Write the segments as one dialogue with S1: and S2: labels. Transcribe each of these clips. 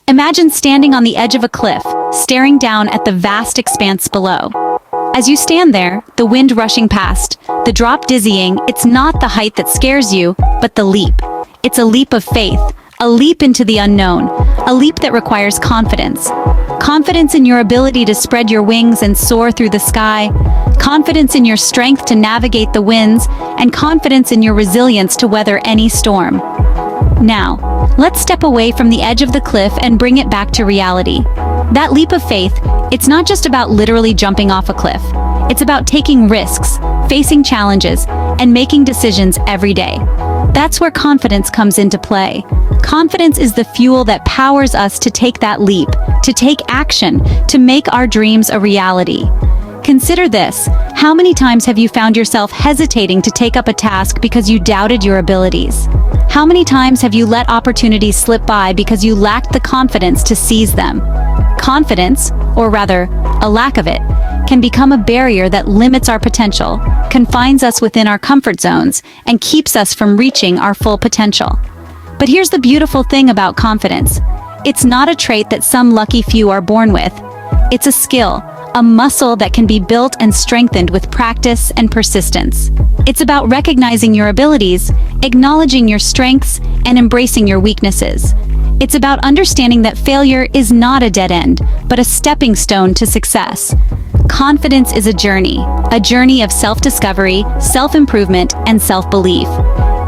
S1: Imagine standing on the edge of a cliff, staring down at the vast expanse below. As you stand there, the wind rushing past, the drop dizzying, it's not the height that scares you, but the leap. It's a leap of faith, a leap into the unknown, a leap that requires confidence. Confidence in your ability to spread your wings and soar through the sky, confidence in your strength to navigate the winds, and confidence in your resilience to weather any storm. Now, let's step away from the edge of the cliff and bring it back to reality. That leap of faith, it's not just about literally jumping off a cliff. It's about taking risks, facing challenges, and making decisions every day. That's where confidence comes into play. Confidence is the fuel that powers us to take that leap, to take action, to make our dreams a reality. Consider this: how many times have you found yourself hesitating to take up a task because you doubted your abilities? How many times have you let opportunities slip by because you lacked the confidence to seize them? Confidence, or rather, a lack of it, can become a barrier that limits our potential, confines us within our comfort zones, and keeps us from reaching our full potential. But here's the beautiful thing about confidence. It's not a trait that some lucky few are born with. It's a skill, a muscle that can be built and strengthened with practice and persistence. It's about recognizing your abilities, acknowledging your strengths, and embracing your weaknesses. It's about understanding that failure is not a dead end, but a stepping stone to success. Confidence is a journey of self-discovery, self-improvement, and self-belief.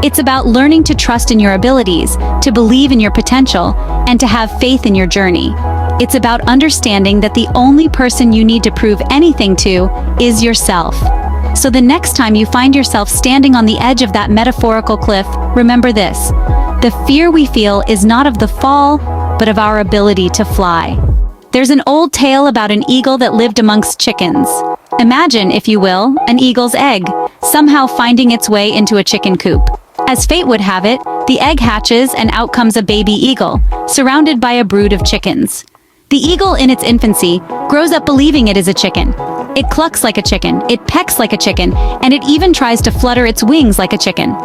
S1: It's about learning to trust in your abilities, to believe in your potential, and to have faith in your journey. It's about understanding that the only person you need to prove anything to is yourself. So the next time you find yourself standing on the edge of that metaphorical cliff, remember this: the fear we feel is not of the fall, but of our ability to fly. There's an old tale about an eagle that lived amongst chickens. Imagine, if you will, an eagle's egg, somehow finding its way into a chicken coop. As fate would have it, the egg hatches and out comes a baby eagle, surrounded by a brood of chickens. The eagle in its infancy grows up believing it is a chicken. It clucks like a chicken, it pecks like a chicken, and it even tries to flutter its wings like a chicken.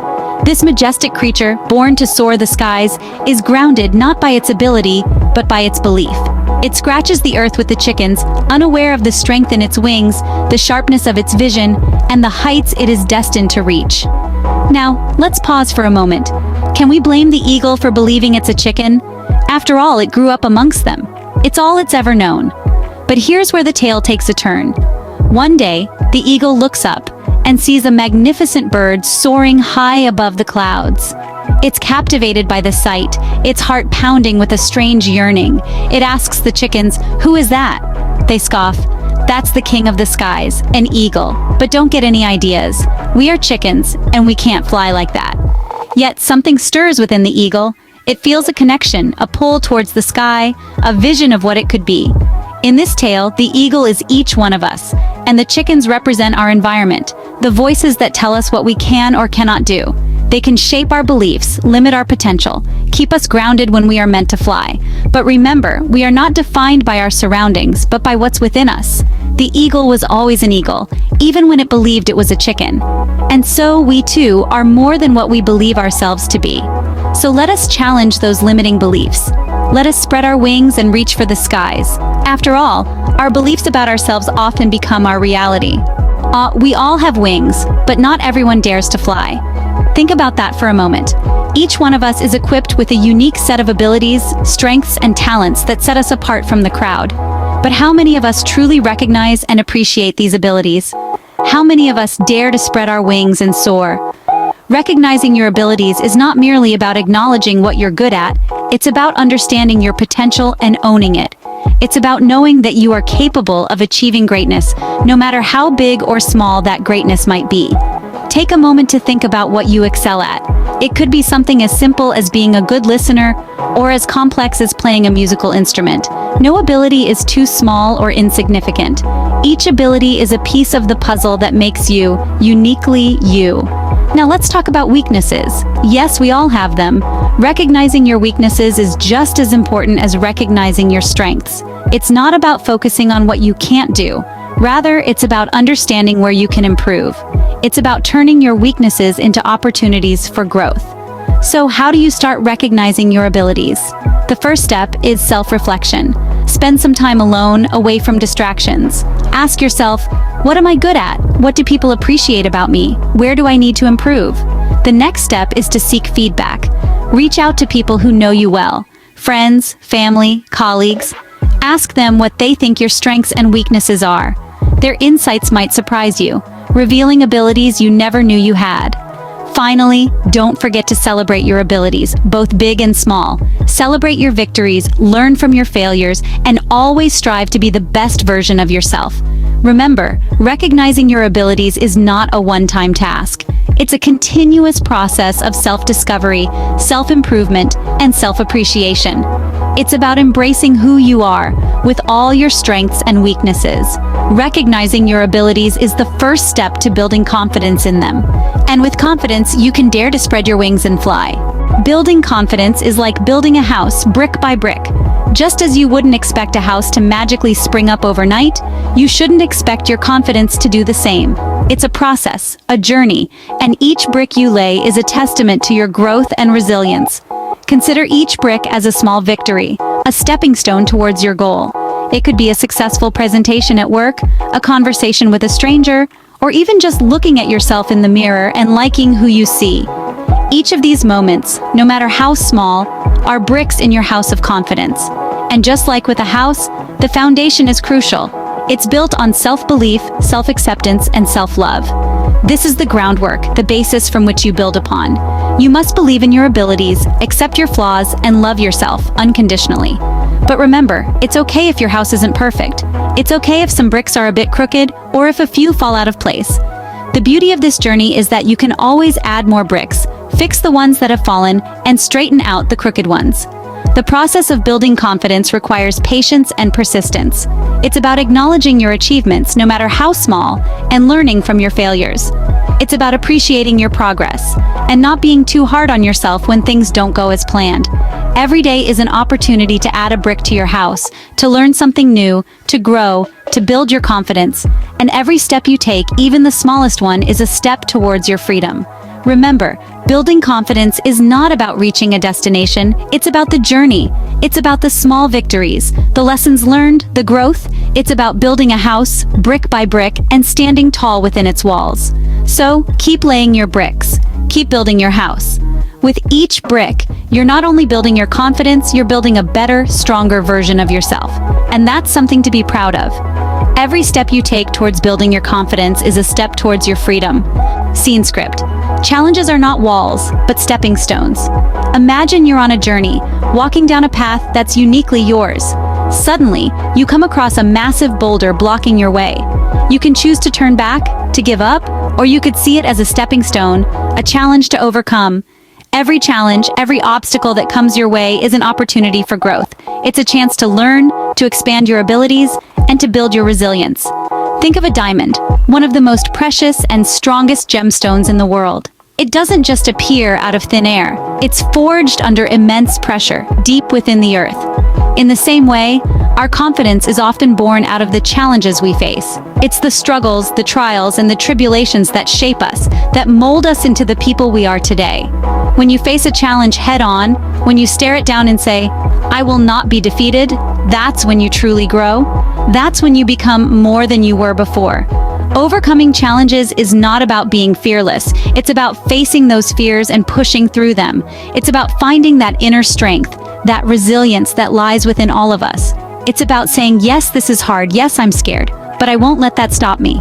S1: This majestic creature, born to soar the skies, is grounded not by its ability, but by its belief. It scratches the earth with the chickens, unaware of the strength in its wings, the sharpness of its vision, and the heights it is destined to reach. Now, let's pause for a moment. Can we blame the eagle for believing it's a chicken? After all, it grew up amongst them. It's all it's ever known. But here's where the tale takes a turn. One day, the eagle looks up and sees a magnificent bird soaring high above the clouds. It's captivated by the sight, its heart pounding with a strange yearning. It asks the chickens, "Who is that?" They scoff. "That's the king of the skies, an eagle. But don't get any ideas. We are chickens, and we can't fly like that." Yet something stirs within the eagle. It feels a connection, a pull towards the sky, a vision of what it could be. In this tale, the eagle is each one of us, and the chickens represent our environment, the voices that tell us what we can or cannot do. They can shape our beliefs, limit our potential, keep us grounded when we are meant to fly. But remember, we are not defined by our surroundings, but by what's within us. The eagle was always an eagle, even when it believed it was a chicken. And so we too are more than what we believe ourselves to be. So let us challenge those limiting beliefs. Let us spread our wings and reach for the skies. After all, our beliefs about ourselves often become our reality. We all have wings, but not everyone dares to fly. Think about that for a moment. Each one of us is equipped with a unique set of abilities, strengths, and talents that set us apart from the crowd. But how many of us truly recognize and appreciate these abilities? How many of us dare to spread our wings and soar? Recognizing your abilities is not merely about acknowledging what you're good at, it's about understanding your potential and owning it. It's about knowing that you are capable of achieving greatness, no matter how big or small that greatness might be. Take a moment to think about what you excel at. It could be something as simple as being a good listener, or as complex as playing a musical instrument. No ability is too small or insignificant. Each ability is a piece of the puzzle that makes you uniquely you. Now let's talk about weaknesses. Yes, we all have them. Recognizing your weaknesses is just as important as recognizing your strengths. It's not about focusing on what you can't do. Rather, it's about understanding where you can improve. It's about turning your weaknesses into opportunities for growth. So how do you start recognizing your abilities? The first step is self-reflection. Spend some time alone, away from distractions. Ask yourself, what am I good at? What do people appreciate about me? Where do I need to improve? The next step is to seek feedback. Reach out to people who know you well. Friends, family, colleagues. Ask them what they think your strengths and weaknesses are. Their insights might surprise you, revealing abilities you never knew you had. Finally, don't forget to celebrate your abilities, both big and small. Celebrate your victories, learn from your failures, and always strive to be the best version of yourself. Remember, recognizing your abilities is not a one-time task. It's a continuous process of self-discovery, self-improvement, and self-appreciation. It's about embracing who you are, with all your strengths and weaknesses. Recognizing your abilities is the first step to building confidence in them. And with confidence, you can dare to spread your wings and fly. Building confidence is like building a house brick by brick. Just as you wouldn't expect a house to magically spring up overnight, you shouldn't expect your confidence to do the same. It's a process, a journey, and each brick you lay is a testament to your growth and resilience. Consider each brick as a small victory, a stepping stone towards your goal. It could be a successful presentation at work, a conversation with a stranger, or even just looking at yourself in the mirror and liking who you see. Each of these moments, no matter how small, are bricks in your house of confidence. And just like with a house, the foundation is crucial. It's built on self-belief, self-acceptance, and self-love. This is the groundwork, the basis from which you build upon. You must believe in your abilities, accept your flaws, and love yourself unconditionally. But remember, it's okay if your house isn't perfect. It's okay if some bricks are a bit crooked, or if a few fall out of place. The beauty of this journey is that you can always add more bricks, fix the ones that have fallen, and straighten out the crooked ones. The process of building confidence requires patience and persistence. It's about acknowledging your achievements, no matter how small, and learning from your failures. It's about appreciating your progress, and not being too hard on yourself when things don't go as planned. Every day is an opportunity to add a brick to your house, to learn something new, to grow, to build your confidence. And every step you take, even the smallest one, is a step towards your freedom. Remember, building confidence is not about reaching a destination, it's about the journey. It's about the small victories, the lessons learned, the growth. It's about building a house, brick by brick, and standing tall within its walls. So, keep laying your bricks. Keep building your house. With each brick, you're not only building your confidence, you're building a better, stronger version of yourself. And that's something to be proud of. Every step you take towards building your confidence is a step towards your freedom. Scene script. Challenges are not walls, but stepping stones. Imagine you're on a journey, walking down a path that's uniquely yours. Suddenly, you come across a massive boulder blocking your way. You can choose to turn back, to give up, or you could see it as a stepping stone, a challenge to overcome. Every challenge, every obstacle that comes your way is an opportunity for growth. It's a chance to learn, to expand your abilities, and to build your resilience. Think of a diamond, one of the most precious and strongest gemstones in the world. It doesn't just appear out of thin air. It's forged under immense pressure, deep within the earth. In the same way, our confidence is often born out of the challenges we face. It's the struggles, the trials, and the tribulations that shape us, that mold us into the people we are today. When you face a challenge head-on, when you stare it down and say, "I will not be defeated," that's when you truly grow. That's when you become more than you were before. Overcoming challenges is not about being fearless. It's about facing those fears and pushing through them. It's about finding that inner strength, that resilience that lies within all of us. It's about saying, yes, this is hard, yes, I'm scared, but I won't let that stop me.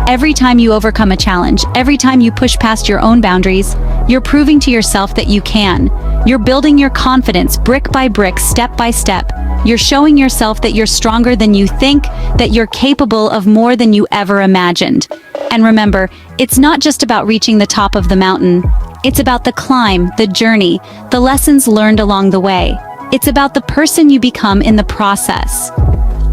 S1: Every time you overcome a challenge, every time you push past your own boundaries, you're proving to yourself that you can. You're building your confidence brick by brick, step by step. You're showing yourself that you're stronger than you think, that you're capable of more than you ever imagined. And remember, it's not just about reaching the top of the mountain. It's about the climb, the journey, the lessons learned along the way. It's about the person you become in the process.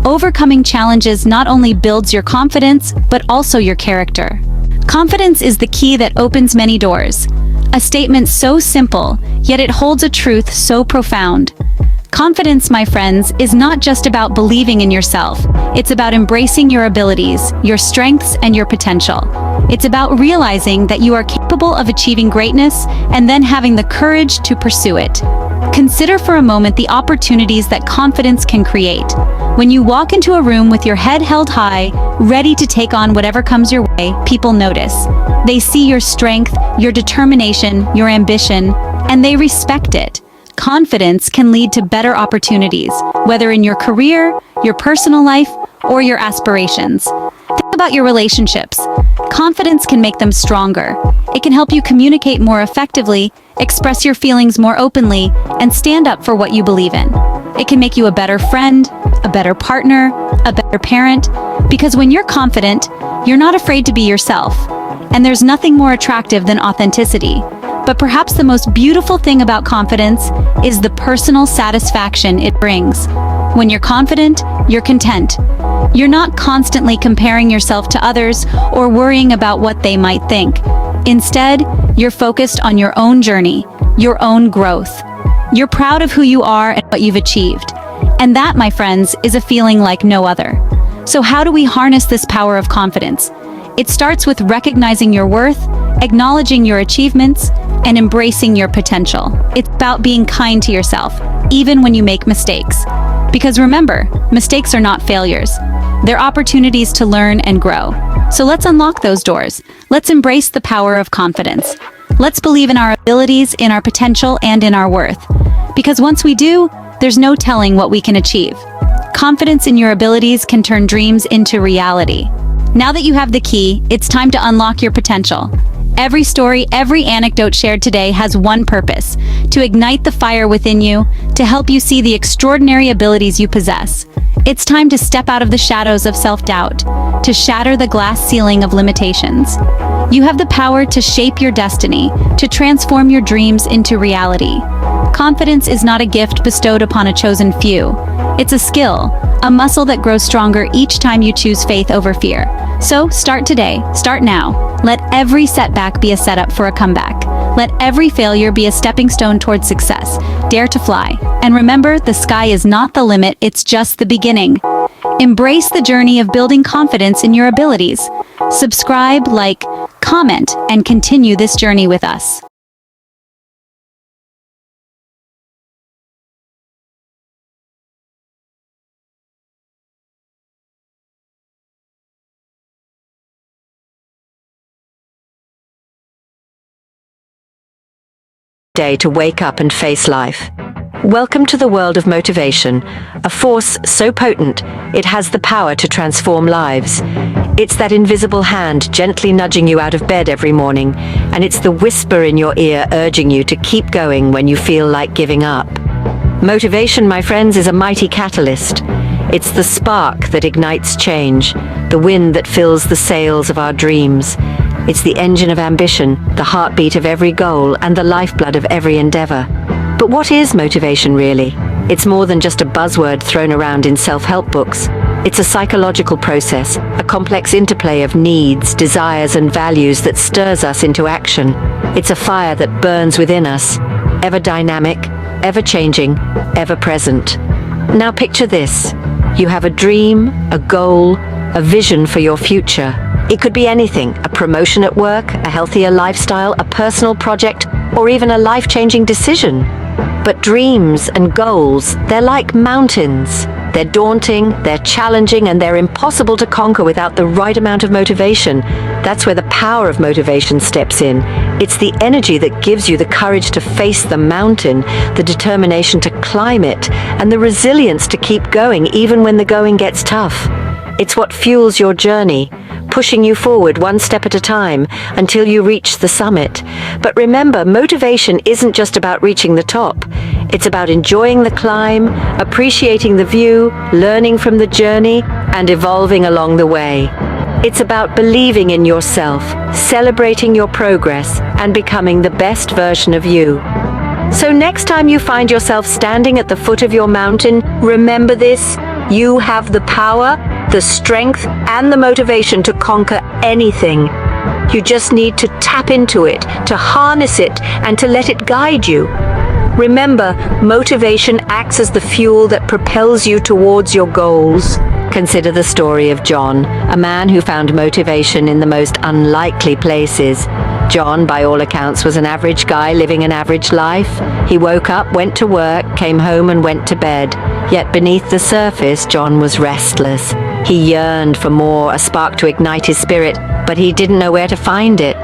S1: Overcoming challenges not only builds your confidence, but also your character. Confidence is the key that opens many doors. A statement so simple, yet it holds a truth so profound. Confidence, my friends, is not just about believing in yourself. It's about embracing your abilities, your strengths, and your potential. It's about realizing that you are capable of achieving greatness and then having the courage to pursue it. Consider for a moment the opportunities that confidence can create. When you walk into a room with your head held high, ready to take on whatever comes your way, people notice. They see your strength, your determination, your ambition, and they respect it. Confidence can lead to better opportunities, whether in your career, your personal life, or your aspirations. Think about your relationships. Confidence can make them stronger. It can help you communicate more effectively, express your feelings more openly, and stand up for what you believe in. It can make you a better friend, a better partner, a better parent, because when you're confident, you're not afraid to be yourself. And there's nothing more attractive than authenticity. But perhaps the most beautiful thing about confidence is the personal satisfaction it brings. When you're confident, you're content. You're not constantly comparing yourself to others or worrying about what they might think. Instead, you're focused on your own journey, your own growth. You're proud of who you are and what you've achieved. And that, my friends, is a feeling like no other. So how do we harness this power of confidence? It starts with recognizing your worth, acknowledging your achievements, and embracing your potential. It's about being kind to yourself, even when you make mistakes. Because remember, mistakes are not failures. They're opportunities to learn and grow. So let's unlock those doors. Let's embrace the power of confidence. Let's believe in our abilities, in our potential, and in our worth. Because once we do, there's no telling what we can achieve. Confidence in your abilities can turn dreams into reality. Now that you have the key, it's time to unlock your potential. Every story, every anecdote shared today has one purpose: to ignite the fire within you, to help you see the extraordinary abilities you possess. It's time to step out of the shadows of self-doubt, to shatter the glass ceiling of limitations. You have the power to shape your destiny, to transform your dreams into reality. Confidence is not a gift bestowed upon a chosen few. It's a skill, a muscle that grows stronger each time you choose faith over fear. So start today, start now. Let every setback be a setup for a comeback. Let every failure be a stepping stone towards success. Dare to fly. And remember, the sky is not the limit, it's just the beginning. Embrace the journey of building confidence in your abilities. Subscribe, like, comment, and continue this journey with us.
S2: Day to wake up and face life. Welcome to the world of motivation, a force so potent it has the power to transform lives. It's that invisible hand gently nudging you out of bed every morning, and it's the whisper in your ear urging you to keep going when you feel like giving up. Motivation, my friends, is a mighty catalyst. It's the spark that ignites change, the wind that fills the sails of our dreams. It's the engine of ambition, the heartbeat of every goal, and the lifeblood of every endeavor. But what is motivation really? It's more than just a buzzword thrown around in self-help books. It's a psychological process, a complex interplay of needs, desires, and values that stirs us into action. It's a fire that burns within us, ever dynamic, ever changing, ever present. Now picture this. You have a dream, a goal, a vision for your future. It could be anything: a promotion at work, a healthier lifestyle, a personal project, or even a life-changing decision. But dreams and goals, they're like mountains. They're daunting, they're challenging, and they're impossible to conquer without the right amount of motivation. That's where the power of motivation steps in. It's the energy that gives you the courage to face the mountain, the determination to climb it, and the resilience to keep going even when the going gets tough. It's what fuels your journey, pushing you forward one step at a time until you reach the summit. But remember, motivation isn't just about reaching the top. It's about enjoying the climb, appreciating the view, learning from the journey, and evolving along the way. It's about believing in yourself, celebrating your progress, and becoming the best version of you. So next time you find yourself standing at the foot of your mountain, remember this: you have the power, the strength, and the motivation to conquer anything. You just need to tap into it, to harness it, and to let it guide you. Remember, motivation acts as the fuel that propels you towards your goals. Consider the story of John, a man who found motivation in the most unlikely places. John, by all accounts, was an average guy living an average life. He woke up, went to work, came home and went to bed. Yet beneath the surface, John was restless. He yearned for more, a spark to ignite his spirit, but he didn't know where to find it.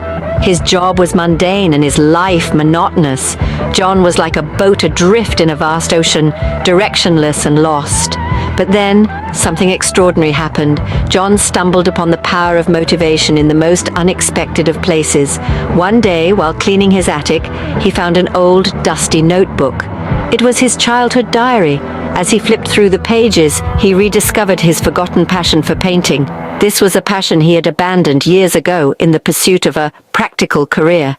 S2: His job was mundane and his life monotonous. John was like a boat adrift in a vast ocean, directionless and lost. But then, something extraordinary happened. John stumbled upon the power of motivation in the most unexpected of places. One day, while cleaning his attic, he found an old, dusty notebook. It was his childhood diary. As he flipped through the pages, he rediscovered his forgotten passion for painting. This was a passion he had abandoned years ago in the pursuit of a practical career.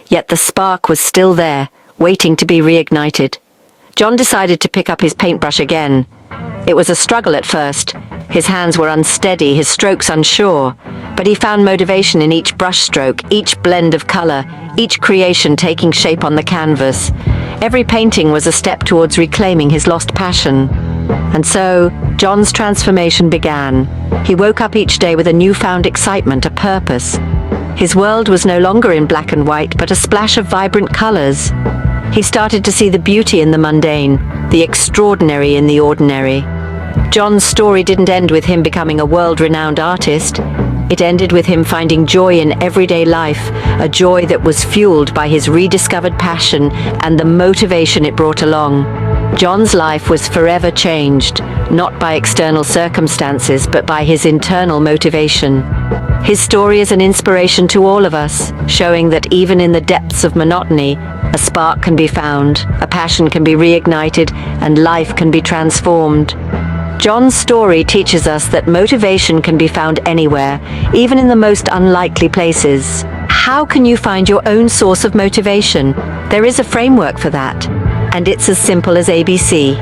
S2: Yet the spark was still there, waiting to be reignited. John decided to pick up his paintbrush again. It was a struggle at first. His hands were unsteady, his strokes unsure. But he found motivation in each brushstroke, each blend of color, each creation taking shape on the canvas. Every painting was a step towards reclaiming his lost passion. And so, John's transformation began. He woke up each day with a newfound excitement, a purpose. His world was no longer in black and white, but a splash of vibrant colors. He started to see the beauty in the mundane, the extraordinary in the ordinary. John's story didn't end with him becoming a world-renowned artist. It ended with him finding joy in everyday life, a joy that was fueled by his rediscovered passion and the motivation it brought along. John's life was forever changed, not by external circumstances, but by his internal motivation. His story is an inspiration to all of us, showing that even in the depths of monotony, a spark can be found, a passion can be reignited, and life can be transformed. John's story teaches us that motivation can be found anywhere, even in the most unlikely places. How can you find your own source of motivation? There is a framework for that, and it's as simple as ABC.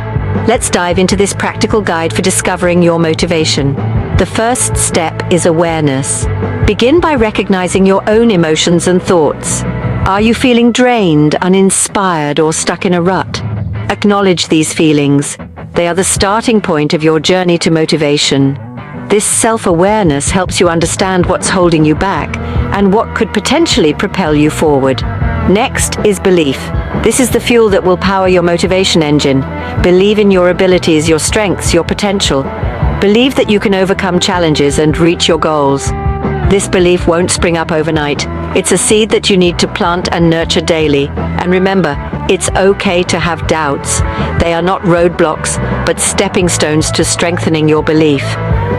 S2: Let's dive into this practical guide for discovering your motivation. The first step is awareness. Begin by recognizing your own emotions and thoughts. Are you feeling drained, uninspired, or stuck in a rut? Acknowledge these feelings. They are the starting point of your journey to motivation. This self-awareness helps you understand what's holding you back and what could potentially propel you forward. Next is belief. This is the fuel that will power your motivation engine. Believe in your abilities, your strengths, your potential. Believe that you can overcome challenges and reach your goals. This belief won't spring up overnight. It's a seed that you need to plant and nurture daily. And remember, it's okay to have doubts. They are not roadblocks, but stepping stones to strengthening your belief.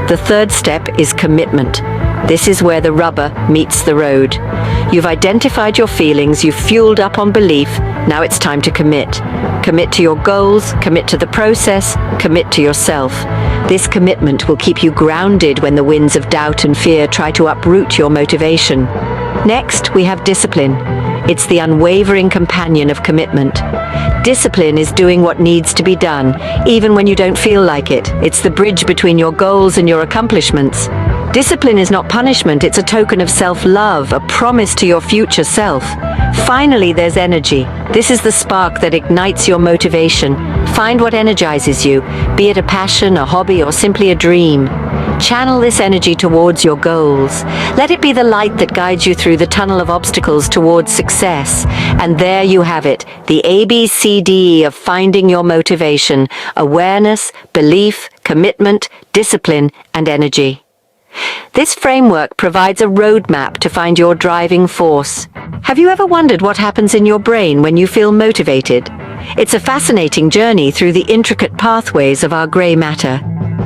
S2: The third step is commitment. This is where the rubber meets the road. You've identified your feelings, you've fueled up on belief, now it's time to commit. Commit to your goals, commit to the process, commit to yourself. This commitment will keep you grounded when the winds of doubt and fear try to uproot your motivation. Next, we have discipline. It's the unwavering companion of commitment. Discipline is doing what needs to be done, even when you don't feel like it. It's the bridge between your goals and your accomplishments. Discipline is not punishment, it's a token of self-love, a promise to your future self. Finally, there's energy. This is the spark that ignites your motivation. Find what energizes you, be it a passion, a hobby, or simply a dream. Channel this energy towards your goals. Let it be the light that guides you through the tunnel of obstacles towards success. And there you have it, the ABCD of finding your motivation: awareness, belief, commitment, discipline, and energy. This framework provides a roadmap to find your driving force. Have you ever wondered what happens in your brain when you feel motivated? It's a fascinating journey through the intricate pathways of our gray matter.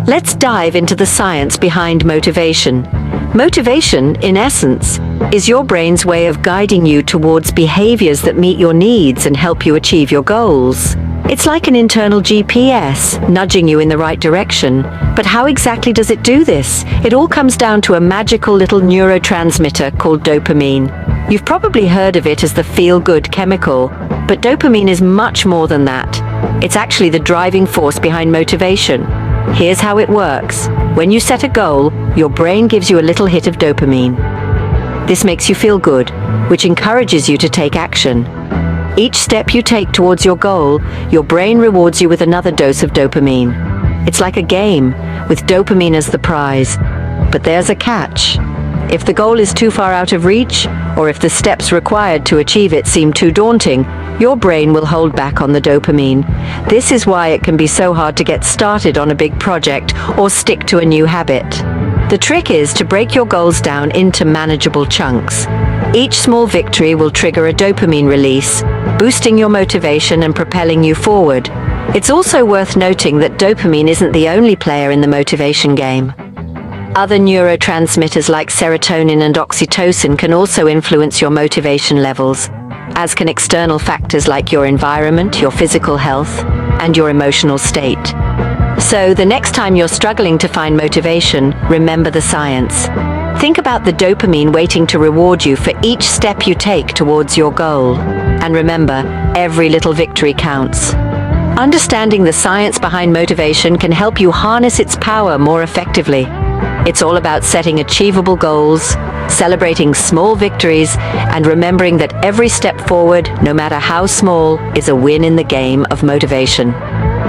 S2: Let's dive into the science behind motivation. Motivation, in essence, is your brain's way of guiding you towards behaviors that meet your needs and help you achieve your goals. It's like an internal GPS, nudging you in the right direction. But how exactly does it do this? It all comes down to a magical little neurotransmitter called dopamine. You've probably heard of it as the feel-good chemical, but dopamine is much more than that. It's actually the driving force behind motivation. Here's how it works. When you set a goal, your brain gives you a little hit of dopamine. This makes you feel good, which encourages you to take action. Each step you take towards your goal, your brain rewards you with another dose of dopamine. It's like a game, with dopamine as the prize. But there's a catch. If the goal is too far out of reach, or if the steps required to achieve it seem too daunting, your brain will hold back on the dopamine. This is why it can be so hard to get started on a big project or stick to a new habit. The trick is to break your goals down into manageable chunks. Each small victory will trigger a dopamine release, boosting your motivation and propelling you forward. It's also worth noting that dopamine isn't the only player in the motivation game. Other neurotransmitters like serotonin and oxytocin can also influence your motivation levels, as can external factors like your environment, your physical health, and your emotional state. So, the next time you're struggling to find motivation, remember the science. Think about the dopamine waiting to reward you for each step you take towards your goal. And remember, every little victory counts. Understanding the science behind motivation can help you harness its power more effectively. It's all about setting achievable goals, celebrating small victories, and remembering that every step forward, no matter how small, is a win in the game of motivation.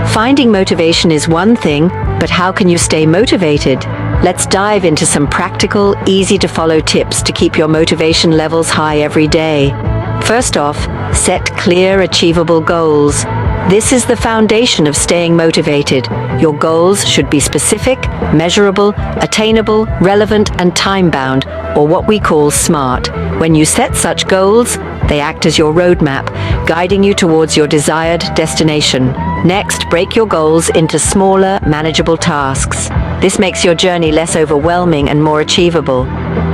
S2: Finding motivation is one thing, but how can you stay motivated? Let's dive into some practical, easy-to-follow tips to keep your motivation levels high every day. First off, set clear, achievable goals. This is the foundation of staying motivated. Your goals should be specific, measurable, attainable, relevant, and time-bound, or what we call SMART. When you set such goals, they act as your roadmap, guiding you towards your desired destination. Next, break your goals into smaller, manageable tasks. This makes your journey less overwhelming and more achievable.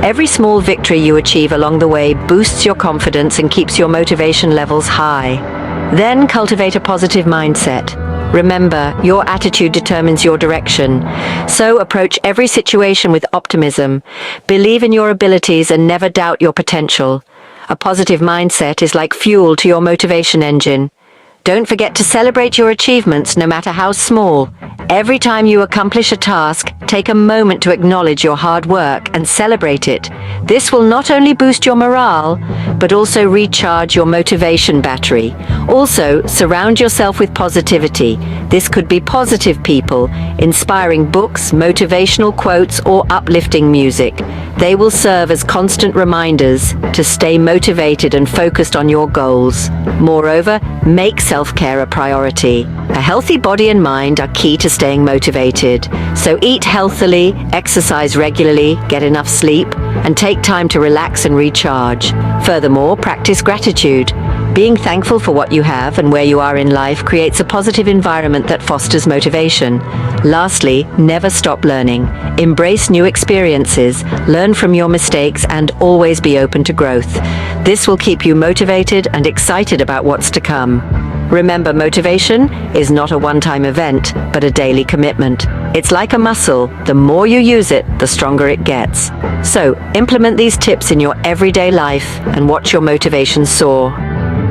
S2: Every small victory you achieve along the way boosts your confidence and keeps your motivation levels high. Then cultivate a positive mindset. Remember, your attitude determines your direction. So approach every situation with optimism. Believe in your abilities and never doubt your potential. A positive mindset is like fuel to your motivation engine. Don't forget to celebrate your achievements, no matter how small. Every time you accomplish a task, take a moment to acknowledge your hard work and celebrate it. This will not only boost your morale, but also recharge your motivation battery. Also, surround yourself with positivity. This could be positive people, inspiring books, motivational quotes, or uplifting music. They will serve as constant reminders to stay motivated and focused on your goals. Moreover, make self-care a priority. A healthy body and mind are key to staying motivated. So eat healthily, exercise regularly, get enough sleep, and take time to relax and recharge. Furthermore, practice gratitude. Being thankful for what you have and where you are in life creates a positive environment that fosters motivation. Lastly, never stop learning. Embrace new experiences, learn from your mistakes, and always be open to growth. This will keep you motivated and excited about what's to come. Remember, motivation is not a one-time event, but a daily commitment. It's like a muscle. The more you use it, the stronger it gets. So, implement these tips in your everyday life and watch your motivation soar.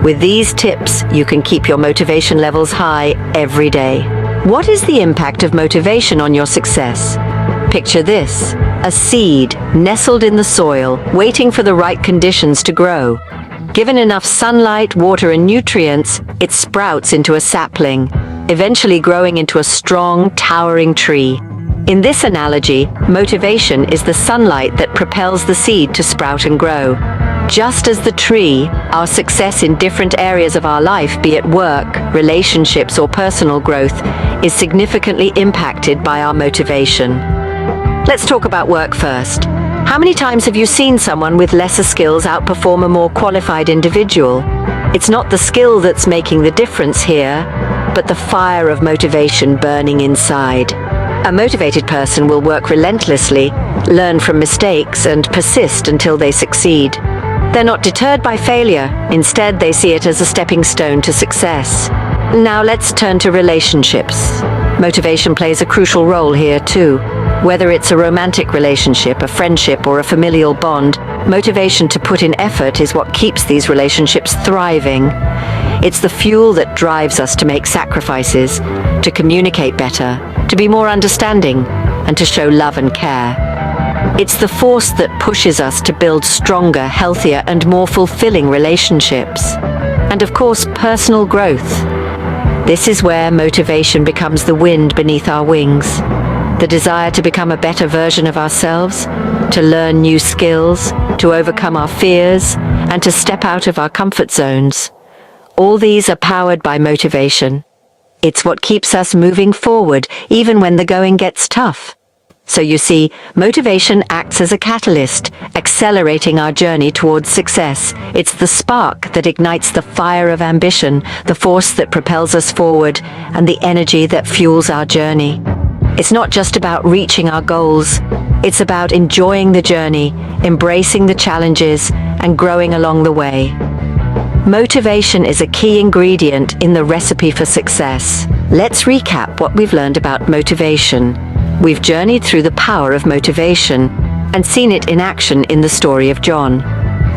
S2: With these tips, you can keep your motivation levels high every day. What is the impact of motivation on your success? Picture this: a seed nestled in the soil, waiting for the right conditions to grow. Given enough sunlight, water, and nutrients, it sprouts into a sapling, eventually growing into a strong, towering tree. In this analogy, motivation is the sunlight that propels the seed to sprout and grow. Just as the tree, our success in different areas of our life, be it work, relationships, or personal growth, is significantly impacted by our motivation. Let's talk about work first. How many times have you seen someone with lesser skills outperform a more qualified individual? It's not the skill that's making the difference here, but the fire of motivation burning inside. A motivated person will work relentlessly, learn from mistakes, and persist until they succeed. They're not deterred by failure. Instead, they see it as a stepping stone to success. Now let's turn to relationships. Motivation plays a crucial role here too. Whether it's a romantic relationship, a friendship, or a familial bond, motivation to put in effort is what keeps these relationships thriving. It's the fuel that drives us to make sacrifices, to communicate better, to be more understanding, and to show love and care. It's the force that pushes us to build stronger, healthier, and more fulfilling relationships. And of course, personal growth. This is where motivation becomes the wind beneath our wings. The desire to become a better version of ourselves, to learn new skills, to overcome our fears, and to step out of our comfort zones. All these are powered by motivation. It's what keeps us moving forward even when the going gets tough. So you see, motivation acts as a catalyst, accelerating our journey towards success. It's the spark that ignites the fire of ambition, the force that propels us forward, and the energy that fuels our journey. It's not just about reaching our goals. It's about enjoying the journey, embracing the challenges, and growing along the way. Motivation is a key ingredient in the recipe for success. Let's recap what we've learned about motivation. We've journeyed through the power of motivation and seen it in action in the story of John.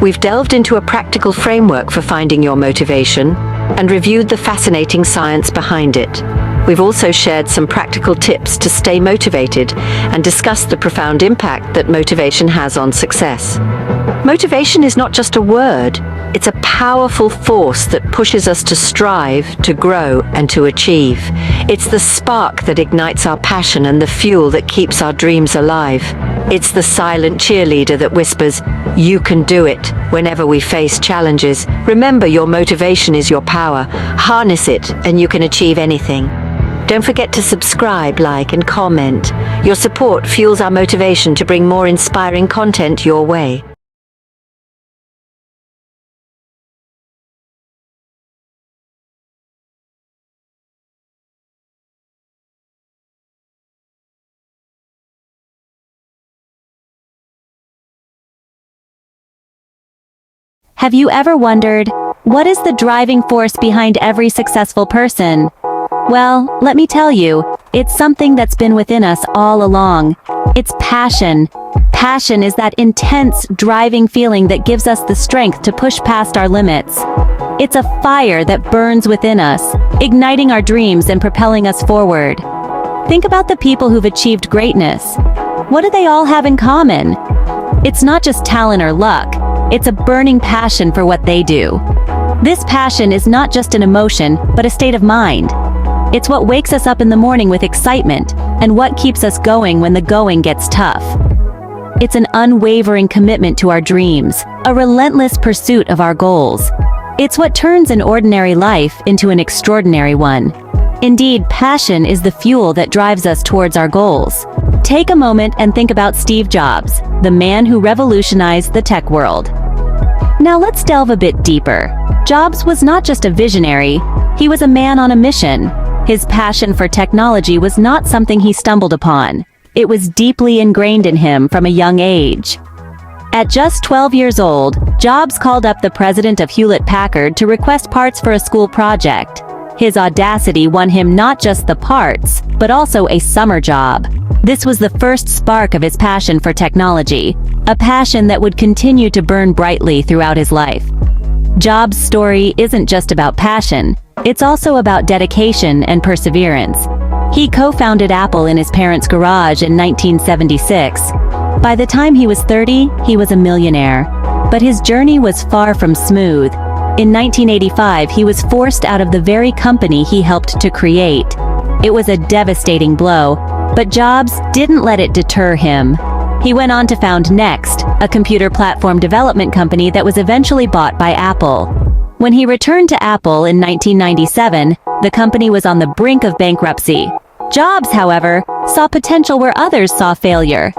S2: We've delved into a practical framework for finding your motivation and reviewed the fascinating science behind it. We've also shared some practical tips to stay motivated and discussed the profound impact that motivation has on success. Motivation is not just a word, it's a powerful force that pushes us to strive, to grow, and to achieve. It's the spark that ignites our passion and the fuel that keeps our dreams alive. It's the silent cheerleader that whispers, "You can do it," whenever we face challenges. Remember, your motivation is your power. Harness it, and you can achieve anything. Don't forget to subscribe, like, and comment. Your support fuels our motivation to bring more inspiring content your way.
S1: Have you ever wondered, what is the driving force behind every successful person? Well, let me tell you, it's something that's been within us all along. It's passion. Passion is that intense, driving feeling that gives us the strength to push past our limits. It's a fire that burns within us, igniting our dreams and propelling us forward. Think about the people who've achieved greatness. What do they all have in common? It's not just talent or luck. It's a burning passion for what they do. This passion is not just an emotion, but a state of mind. It's what wakes us up in the morning with excitement, and what keeps us going when the going gets tough. It's an unwavering commitment to our dreams, a relentless pursuit of our goals. It's what turns an ordinary life into an extraordinary one. Indeed, passion is the fuel that drives us towards our goals. Take a moment and think about Steve Jobs, the man who revolutionized the tech world. Now let's delve a bit deeper. Jobs was not just a visionary, he was a man on a mission. His passion for technology was not something he stumbled upon. It was deeply ingrained in him from a young age. At just 12 years old, Jobs called up the president of Hewlett-Packard to request parts for a school project. His audacity won him not just the parts, but also a summer job. This was the first spark of his passion for technology, a passion that would continue to burn brightly throughout his life. Jobs' story isn't just about passion, it's also about dedication and perseverance. He co-founded Apple in his parents' garage in 1976. By the time he was 30, he was a millionaire. But his journey was far from smooth. In 1985, he was forced out of the very company he helped to create. It was a devastating blow, but Jobs didn't let it deter him. He went on to found Next, a computer platform development company that was eventually bought by Apple. When he returned to Apple in 1997, the company was on the brink of bankruptcy. Jobs, however, saw potential where others saw failure.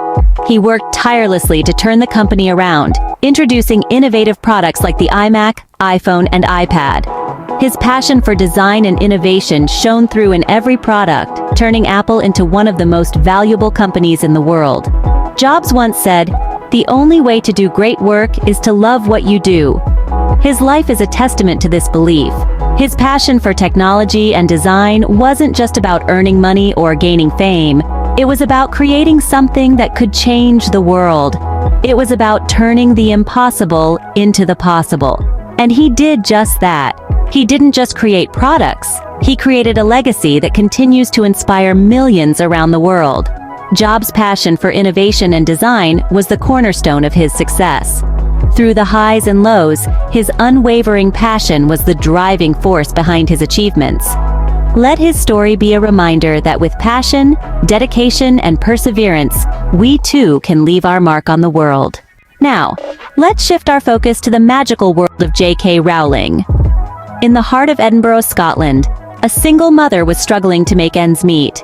S1: He worked tirelessly to turn the company around, introducing innovative products like the iMac, iPhone, and iPad. His passion for design and innovation shone through in every product, turning Apple into one of the most valuable companies in the world. Jobs once said, "The only way to do great work is to love what you do." His life is a testament to this belief. His passion for technology and design wasn't just about earning money or gaining fame. It was about creating something that could change the world. It was about turning the impossible into the possible. And he did just that. He didn't just create products. He created a legacy that continues to inspire millions around the world. Jobs' passion for innovation and design was the cornerstone of his success. Through the highs and lows, his unwavering passion was the driving force behind his achievements. Let his story be a reminder that with passion, dedication, and perseverance, we too can leave our mark on the world. Now, let's shift our focus to the magical world of J.K. Rowling. In the heart of Edinburgh, Scotland, a single mother was struggling to make ends meet.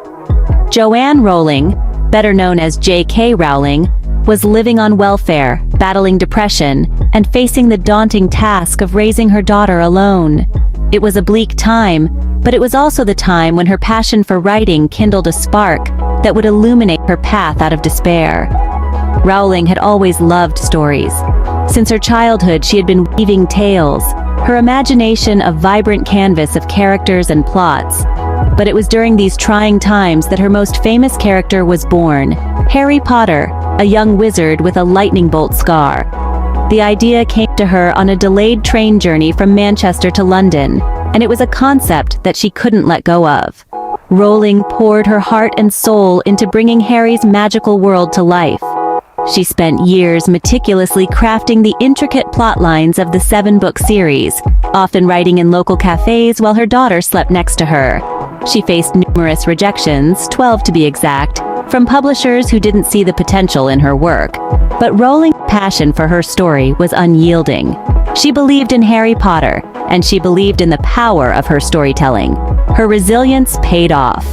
S1: Joanne Rowling, better known as J.K. Rowling, was living on welfare, battling depression, and facing the daunting task of raising her daughter alone. It was a bleak time, but it was also the time when her passion for writing kindled a spark that would illuminate her path out of despair. Rowling had always loved stories. Since her childhood, she had been weaving tales, her imagination a vibrant canvas of characters and plots. But it was during these trying times that her most famous character was born, Harry Potter, a young wizard with a lightning bolt scar. The idea came to her on a delayed train journey from Manchester to London, and it was a concept that she couldn't let go of. Rowling poured her heart and soul into bringing Harry's magical world to life. She spent years meticulously crafting the intricate plot lines of the 7-book series, often writing in local cafes while her daughter slept next to her. She faced numerous rejections, 12 to be exact, from publishers who didn't see the potential in her work. But Rowling's passion for her story was unyielding. She believed in Harry Potter, and she believed in the power of her storytelling. Her resilience paid off.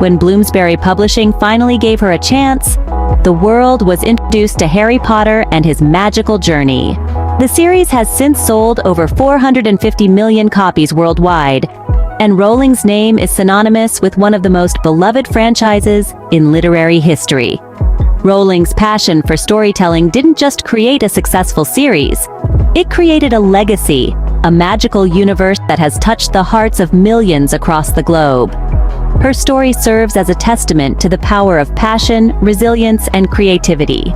S1: When Bloomsbury Publishing finally gave her a chance, the world was introduced to Harry Potter and his magical journey. The series has since sold over 450 million copies worldwide, and Rowling's name is synonymous with one of the most beloved franchises in literary history. Rowling's passion for storytelling didn't just create a successful series, it created a legacy, a magical universe that has touched the hearts of millions across the globe. Her story serves as a testament to the power of passion, resilience, and creativity.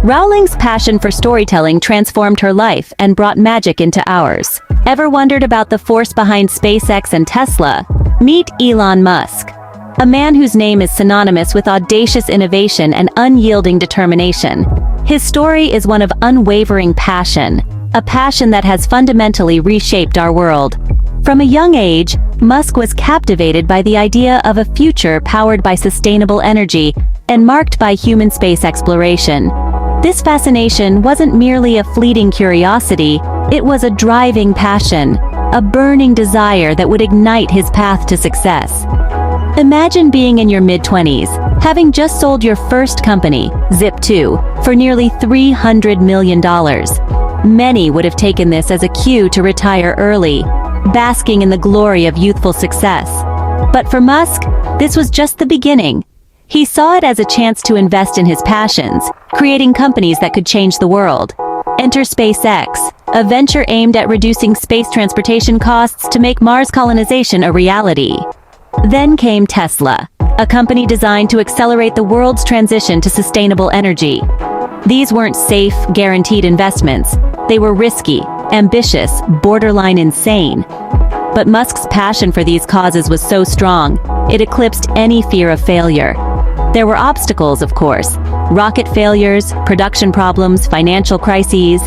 S1: Rowling's passion for storytelling transformed her life and brought magic into ours. Ever wondered about the force behind SpaceX and Tesla? Meet Elon Musk, a man whose name is synonymous with audacious innovation and unyielding determination. His story is one of unwavering passion, a passion that has fundamentally reshaped our world. From a young age, Musk was captivated by the idea of a future powered by sustainable energy and marked by human space exploration. This fascination wasn't merely a fleeting curiosity, it was a driving passion, a burning desire that would ignite his path to success. Imagine being in your mid-20s, having just sold your first company, Zip2, for nearly $300 million. Many would have taken this as a cue to retire early, basking in the glory of youthful success. But for Musk, this was just the beginning. He saw it as a chance to invest in his passions, creating companies that could change the world. Enter SpaceX, a venture aimed at reducing space transportation costs to make Mars colonization a reality. Then came Tesla, a company designed to accelerate the world's transition to sustainable energy. These weren't safe, guaranteed investments. They were risky, ambitious, borderline insane. But Musk's passion for these causes was so strong, it eclipsed any fear of failure. There were obstacles, of course, rocket failures, production problems, financial crises.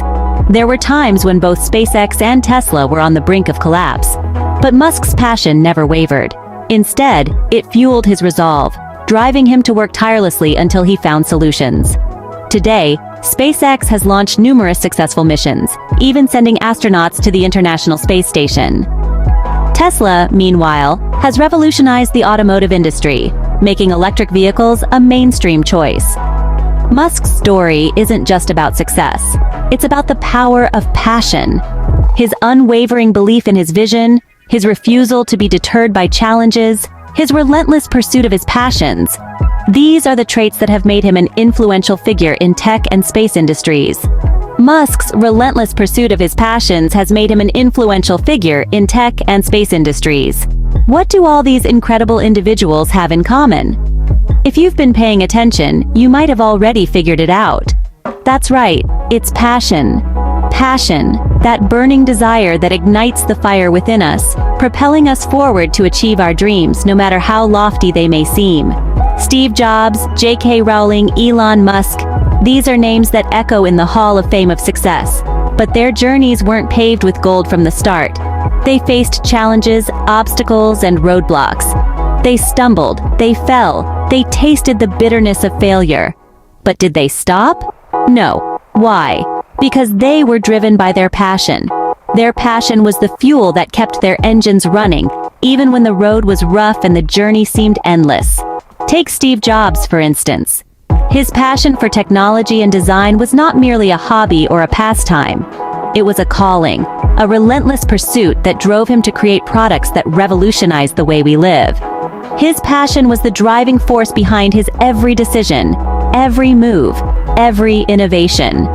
S1: There were times when both SpaceX and Tesla were on the brink of collapse. But Musk's passion never wavered. Instead, it fueled his resolve, driving him to work tirelessly until he found solutions. Today, SpaceX has launched numerous successful missions, even sending astronauts to the International Space Station. Tesla, meanwhile, has revolutionized the automotive industry, making electric vehicles a mainstream choice. Musk's story isn't just about success, it's about the power of passion. His unwavering belief in his vision, his refusal to be deterred by challenges, his relentless pursuit of his passions. These are the traits that have made him an influential figure in tech and space industries. Musk's relentless pursuit of his passions has made him an influential figure in tech and space industries. What do all these incredible individuals have in common? If you've been paying attention, you might have already figured it out. That's right, it's passion. Passion, that burning desire that ignites the fire within us, propelling us forward to achieve our dreams no matter how lofty they may seem. Steve Jobs, J.K. Rowling, Elon Musk, these are names that echo in the Hall of Fame of success. But their journeys weren't paved with gold from the start. They faced challenges, obstacles, and roadblocks. They stumbled, they fell, they tasted the bitterness of failure. But did they stop? No. Why? Because they were driven by their passion. Their passion was the fuel that kept their engines running, even when the road was rough and the journey seemed endless. Take Steve Jobs, for instance. His passion for technology and design was not merely a hobby or a pastime. It was a calling, a relentless pursuit that drove him to create products that revolutionized the way we live. His passion was the driving force behind his every decision, every move, every innovation.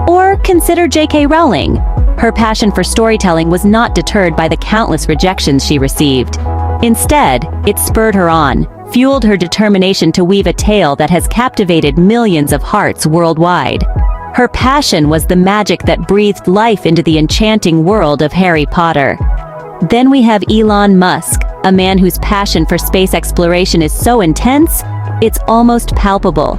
S1: Or consider J.K. Rowling. Her passion for storytelling was not deterred by the countless rejections she received. Instead, it spurred her on, fueled her determination to weave a tale that has captivated millions of hearts worldwide. Her passion was the magic that breathed life into the enchanting world of Harry Potter. Then we have Elon Musk, a man whose passion for space exploration is so intense, it's almost palpable.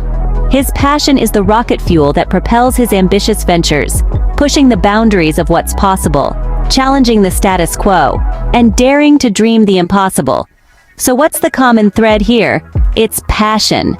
S1: His passion is the rocket fuel that propels his ambitious ventures, pushing the boundaries of what's possible, challenging the status quo, and daring to dream the impossible. So what's the common thread here? It's passion.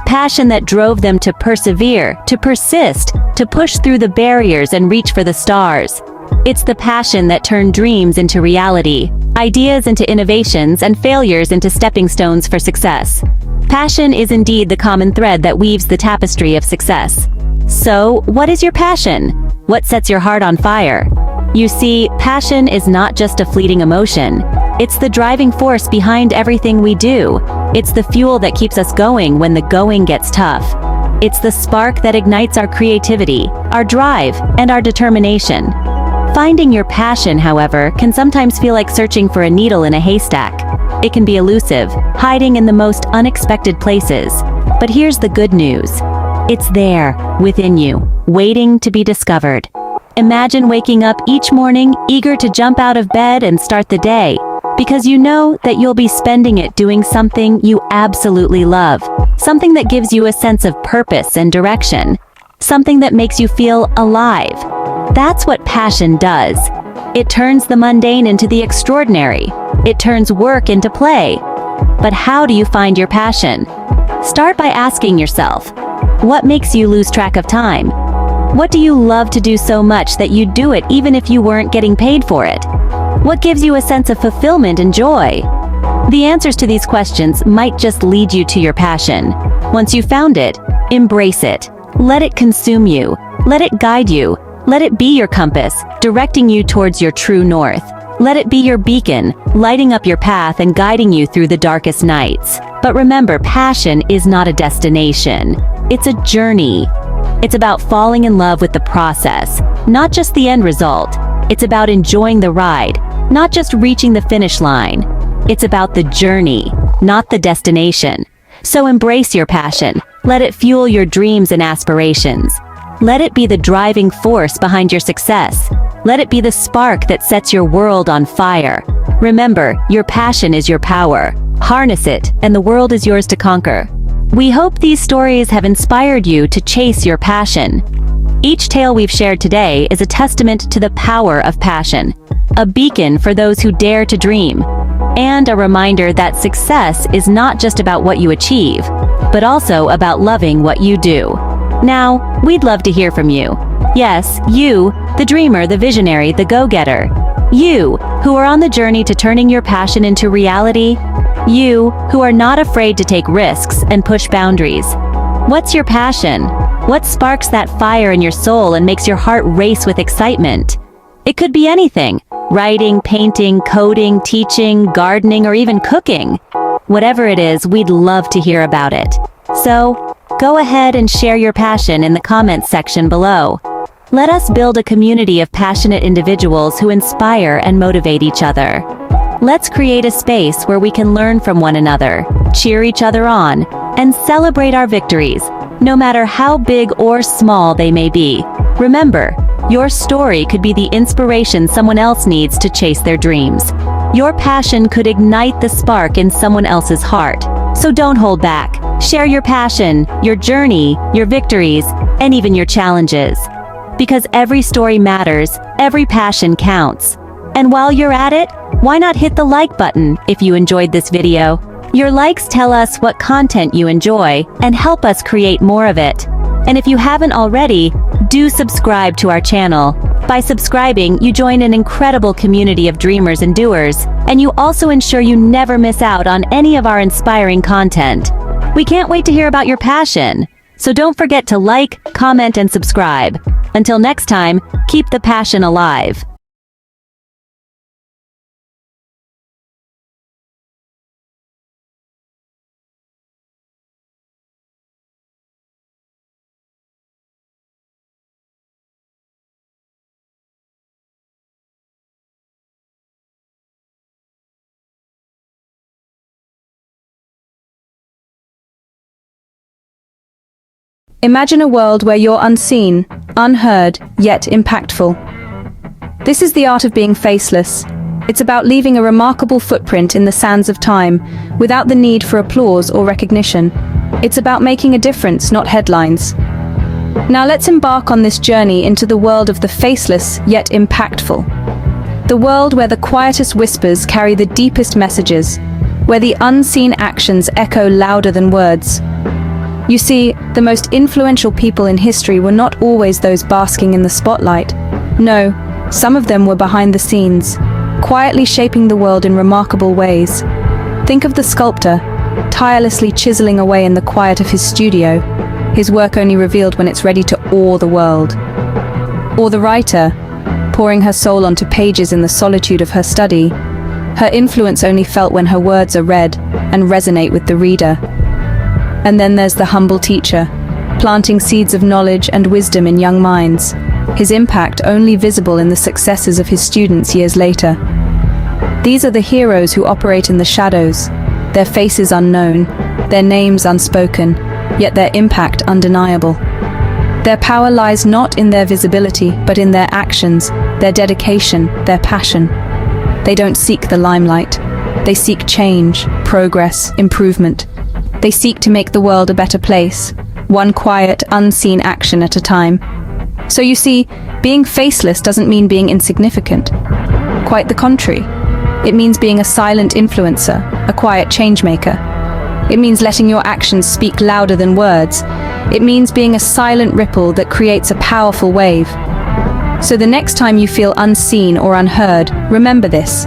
S1: Passion that drove them to persevere, to persist, to push through the barriers and reach for the stars. It's the passion that turned dreams into reality, ideas into innovations, and failures into stepping stones for success. Passion is indeed the common thread that weaves the tapestry of success. So, what is your passion? What sets your heart on fire? You see, passion is not just a fleeting emotion. It's the driving force behind everything we do. It's the fuel that keeps us going when the going gets tough. It's the spark that ignites our creativity, our drive, and our determination. Finding your passion, however, can sometimes feel like searching for a needle in a haystack. It can be elusive, hiding in the most unexpected places. But here's the good news. It's there, within you, waiting to be discovered. Imagine waking up each morning, eager to jump out of bed and start the day, because you know that you'll be spending it doing something you absolutely love, something that gives you a sense of purpose and direction, something that makes you feel alive. That's what passion does. It turns the mundane into the extraordinary. It turns work into play. But how do you find your passion? Start by asking yourself, what makes you lose track of time? What do you love to do so much that you'd do it even if you weren't getting paid for it? What gives you a sense of fulfillment and joy? The answers to these questions might just lead you to your passion. Once you've found it, embrace it. Let it consume you. Let it guide you. Let it be your compass, directing you towards your true north. Let it be your beacon, lighting up your path and guiding you through the darkest nights. But remember, passion is not a destination. It's a journey. It's about falling in love with the process, not just the end result. It's about enjoying the ride, not just reaching the finish line. It's about the journey, not the destination. So embrace your passion. Let it fuel your dreams and aspirations. Let it be the driving force behind your success. Let it be the spark that sets your world on fire. Remember, your passion is your power. Harness it, and the world is yours to conquer. We hope these stories have inspired you to chase your passion. Each tale we've shared today is a testament to the power of passion, a beacon for those who dare to dream, and a reminder that success is not just about what you achieve, but also about loving what you do. Now, we'd love to hear from you. Yes, you, the dreamer, the visionary, the go-getter. You, who are on the journey to turning your passion into reality. You, who are not afraid to take risks and push boundaries. What's your passion? What sparks that fire in your soul and makes your heart race with excitement? It could be anything: writing, painting, coding, teaching, gardening, or even cooking. Whatever it is, we'd love to hear about it. So, go ahead and share your passion in the comments section below. Let us build a community of passionate individuals who inspire and motivate each other. Let's create a space where we can learn from one another, cheer each other on, and celebrate our victories, no matter how big or small they may be. Remember, your story could be the inspiration someone else needs to chase their dreams. Your passion could ignite the spark in someone else's heart. So don't hold back. Share your passion, your journey, your victories, and even your challenges. Because every story matters, every passion counts. And while you're at it, why not hit the like button if you enjoyed this video? Your likes tell us what content you enjoy and help us create more of it. And if you haven't already, do subscribe to our channel. By subscribing, you join an incredible community of dreamers and doers, and you also ensure you never miss out on any of our inspiring content. We can't wait to hear about your passion. So don't forget to like, comment, and subscribe. Until next time, keep the passion alive.
S3: Imagine a world where you're unseen, unheard, yet impactful. This is the art of being faceless. It's about leaving a remarkable footprint in the sands of time, without the need for applause or recognition. It's about making a difference, not headlines. Now let's embark on this journey into the world of the faceless, yet impactful. The world where the quietest whispers carry the deepest messages, where the unseen actions echo louder than words. You see, the most influential people in history were not always those basking in the spotlight. No, some of them were behind the scenes, quietly shaping the world in remarkable ways. Think of the sculptor, tirelessly chiseling away in the quiet of his studio, his work only revealed when it's ready to awe the world. Or the writer, pouring her soul onto pages in the solitude of her study, her influence only felt when her words are read and resonate with the reader. And then there's the humble teacher, planting seeds of knowledge and wisdom in young minds, his impact only visible in the successes of his students years later. These are the heroes who operate in the shadows, their faces unknown, their names unspoken, yet their impact undeniable. Their power lies not in their visibility, but in their actions, their dedication, their passion. They don't seek the limelight. They seek change, progress, improvement. They seek to make the world a better place, one quiet, unseen action at a time. So you see, being faceless doesn't mean being insignificant. Quite the contrary. It means being a silent influencer, a quiet changemaker. It means letting your actions speak louder than words. It means being a silent ripple that creates a powerful wave. So the next time you feel unseen or unheard, remember this.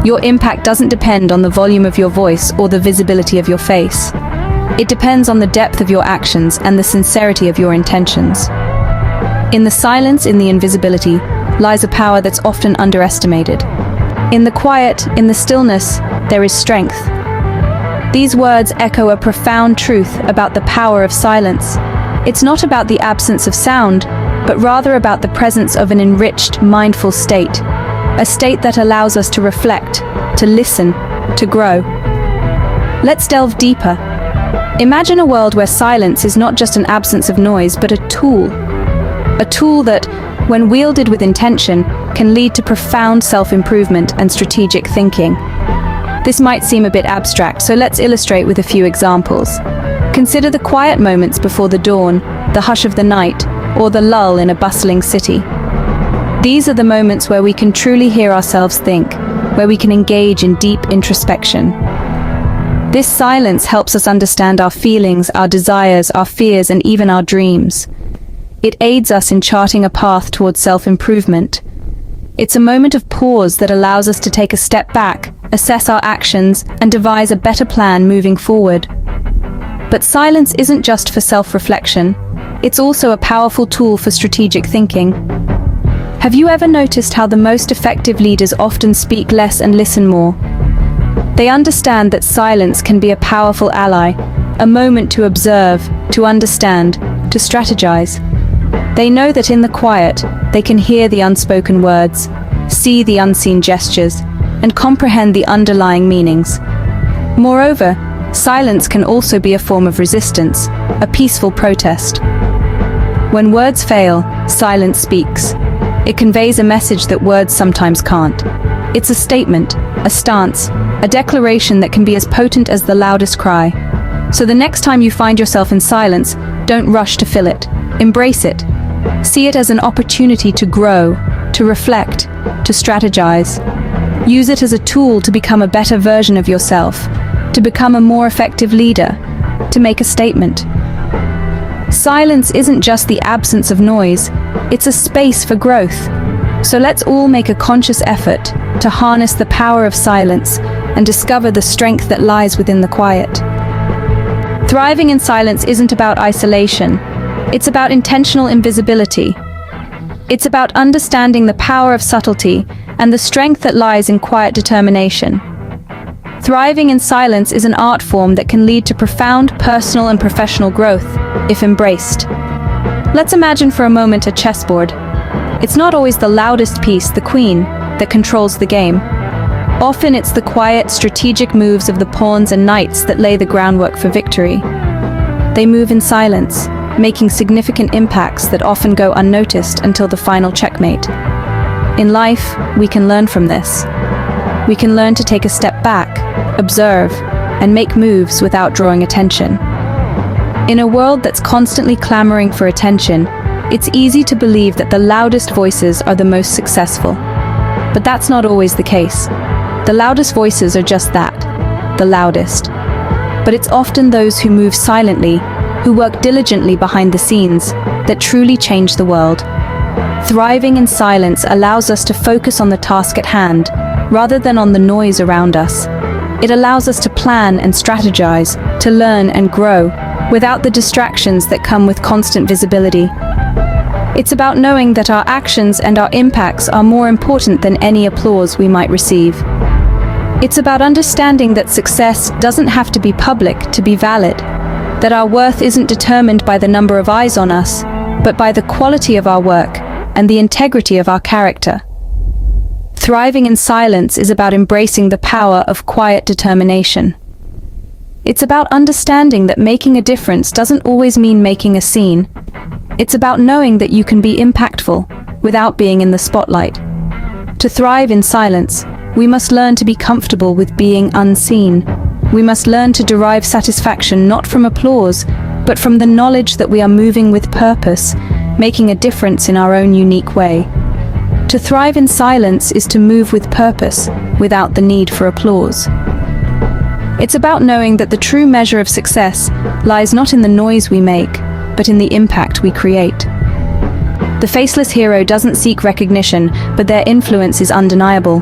S3: Your impact doesn't depend on the volume of your voice or the visibility of your face. It depends on the depth of your actions and the sincerity of your intentions. In the silence, in the invisibility, lies a power that's often underestimated. In the quiet, in the stillness, there is strength. These words echo a profound truth about the power of silence. It's not about the absence of sound, but rather about the presence of an enriched, mindful state. A state that allows us to reflect, to listen, to grow. Let's delve deeper. Imagine a world where silence is not just an absence of noise, but a tool. A tool that, when wielded with intention, can lead to profound self-improvement and strategic thinking. This might seem a bit abstract, so let's illustrate with a few examples. Consider the quiet moments before the dawn, the hush of the night, or the lull in a bustling city. These are the moments where we can truly hear ourselves think, where we can engage in deep introspection. This silence helps us understand our feelings, our desires, our fears, and even our dreams. It aids us in charting a path towards self-improvement. It's a moment of pause that allows us to take a step back, assess our actions, and devise a better plan moving forward. But silence isn't just for self-reflection. It's also a powerful tool for strategic thinking. Have you ever noticed how the most effective leaders often speak less and listen more? They understand that silence can be a powerful ally, a moment to observe, to understand, to strategize. They know that in the quiet, they can hear the unspoken words, see the unseen gestures, and comprehend the underlying meanings. Moreover, silence can also be a form of resistance, a peaceful protest. When words fail, silence speaks. It conveys a message that words sometimes can't. It's a statement, a stance, a declaration that can be as potent as the loudest cry. So the next time you find yourself in silence, don't rush to fill it. Embrace it. See it as an opportunity to grow, to reflect, to strategize. Use it as a tool to become a better version of yourself, to become a more effective leader, to make a statement. Silence isn't just the absence of noise, it's a space for growth. So let's all make a conscious effort to harness the power of silence and discover the strength that lies within the quiet. Thriving in silence isn't about isolation, it's about intentional invisibility. It's about understanding the power of subtlety and the strength that lies in quiet determination. Thriving in silence is an art form that can lead to profound personal and professional growth, if embraced. Let's imagine for a moment a chessboard. It's not always the loudest piece, the queen, that controls the game. Often it's the quiet, strategic moves of the pawns and knights that lay the groundwork for victory. They move in silence, making significant impacts that often go unnoticed until the final checkmate. In life, we can learn from this. We can learn to take a step back, observe, and make moves without drawing attention. In a world that's constantly clamoring for attention, it's easy to believe that the loudest voices are the most successful. But that's not always the case. The loudest voices are just that, the loudest. But it's often those who move silently, who work diligently behind the scenes, that truly change the world. Thriving in silence allows us to focus on the task at hand, rather than on the noise around us. It allows us to plan and strategize, to learn and grow, without the distractions that come with constant visibility. It's about knowing that our actions and our impacts are more important than any applause we might receive. It's about understanding that success doesn't have to be public to be valid, that our worth isn't determined by the number of eyes on us, but by the quality of our work and the integrity of our character. Thriving in silence is about embracing the power of quiet determination. It's about understanding that making a difference doesn't always mean making a scene. It's about knowing that you can be impactful without being in the spotlight. To thrive in silence, we must learn to be comfortable with being unseen. We must learn to derive satisfaction not from applause, but from the knowledge that we are moving with purpose, making a difference in our own unique way. To thrive in silence is to move with purpose, without the need for applause. It's about knowing that the true measure of success lies not in the noise we make, but in the impact we create. The faceless hero doesn't seek recognition, but their influence is undeniable.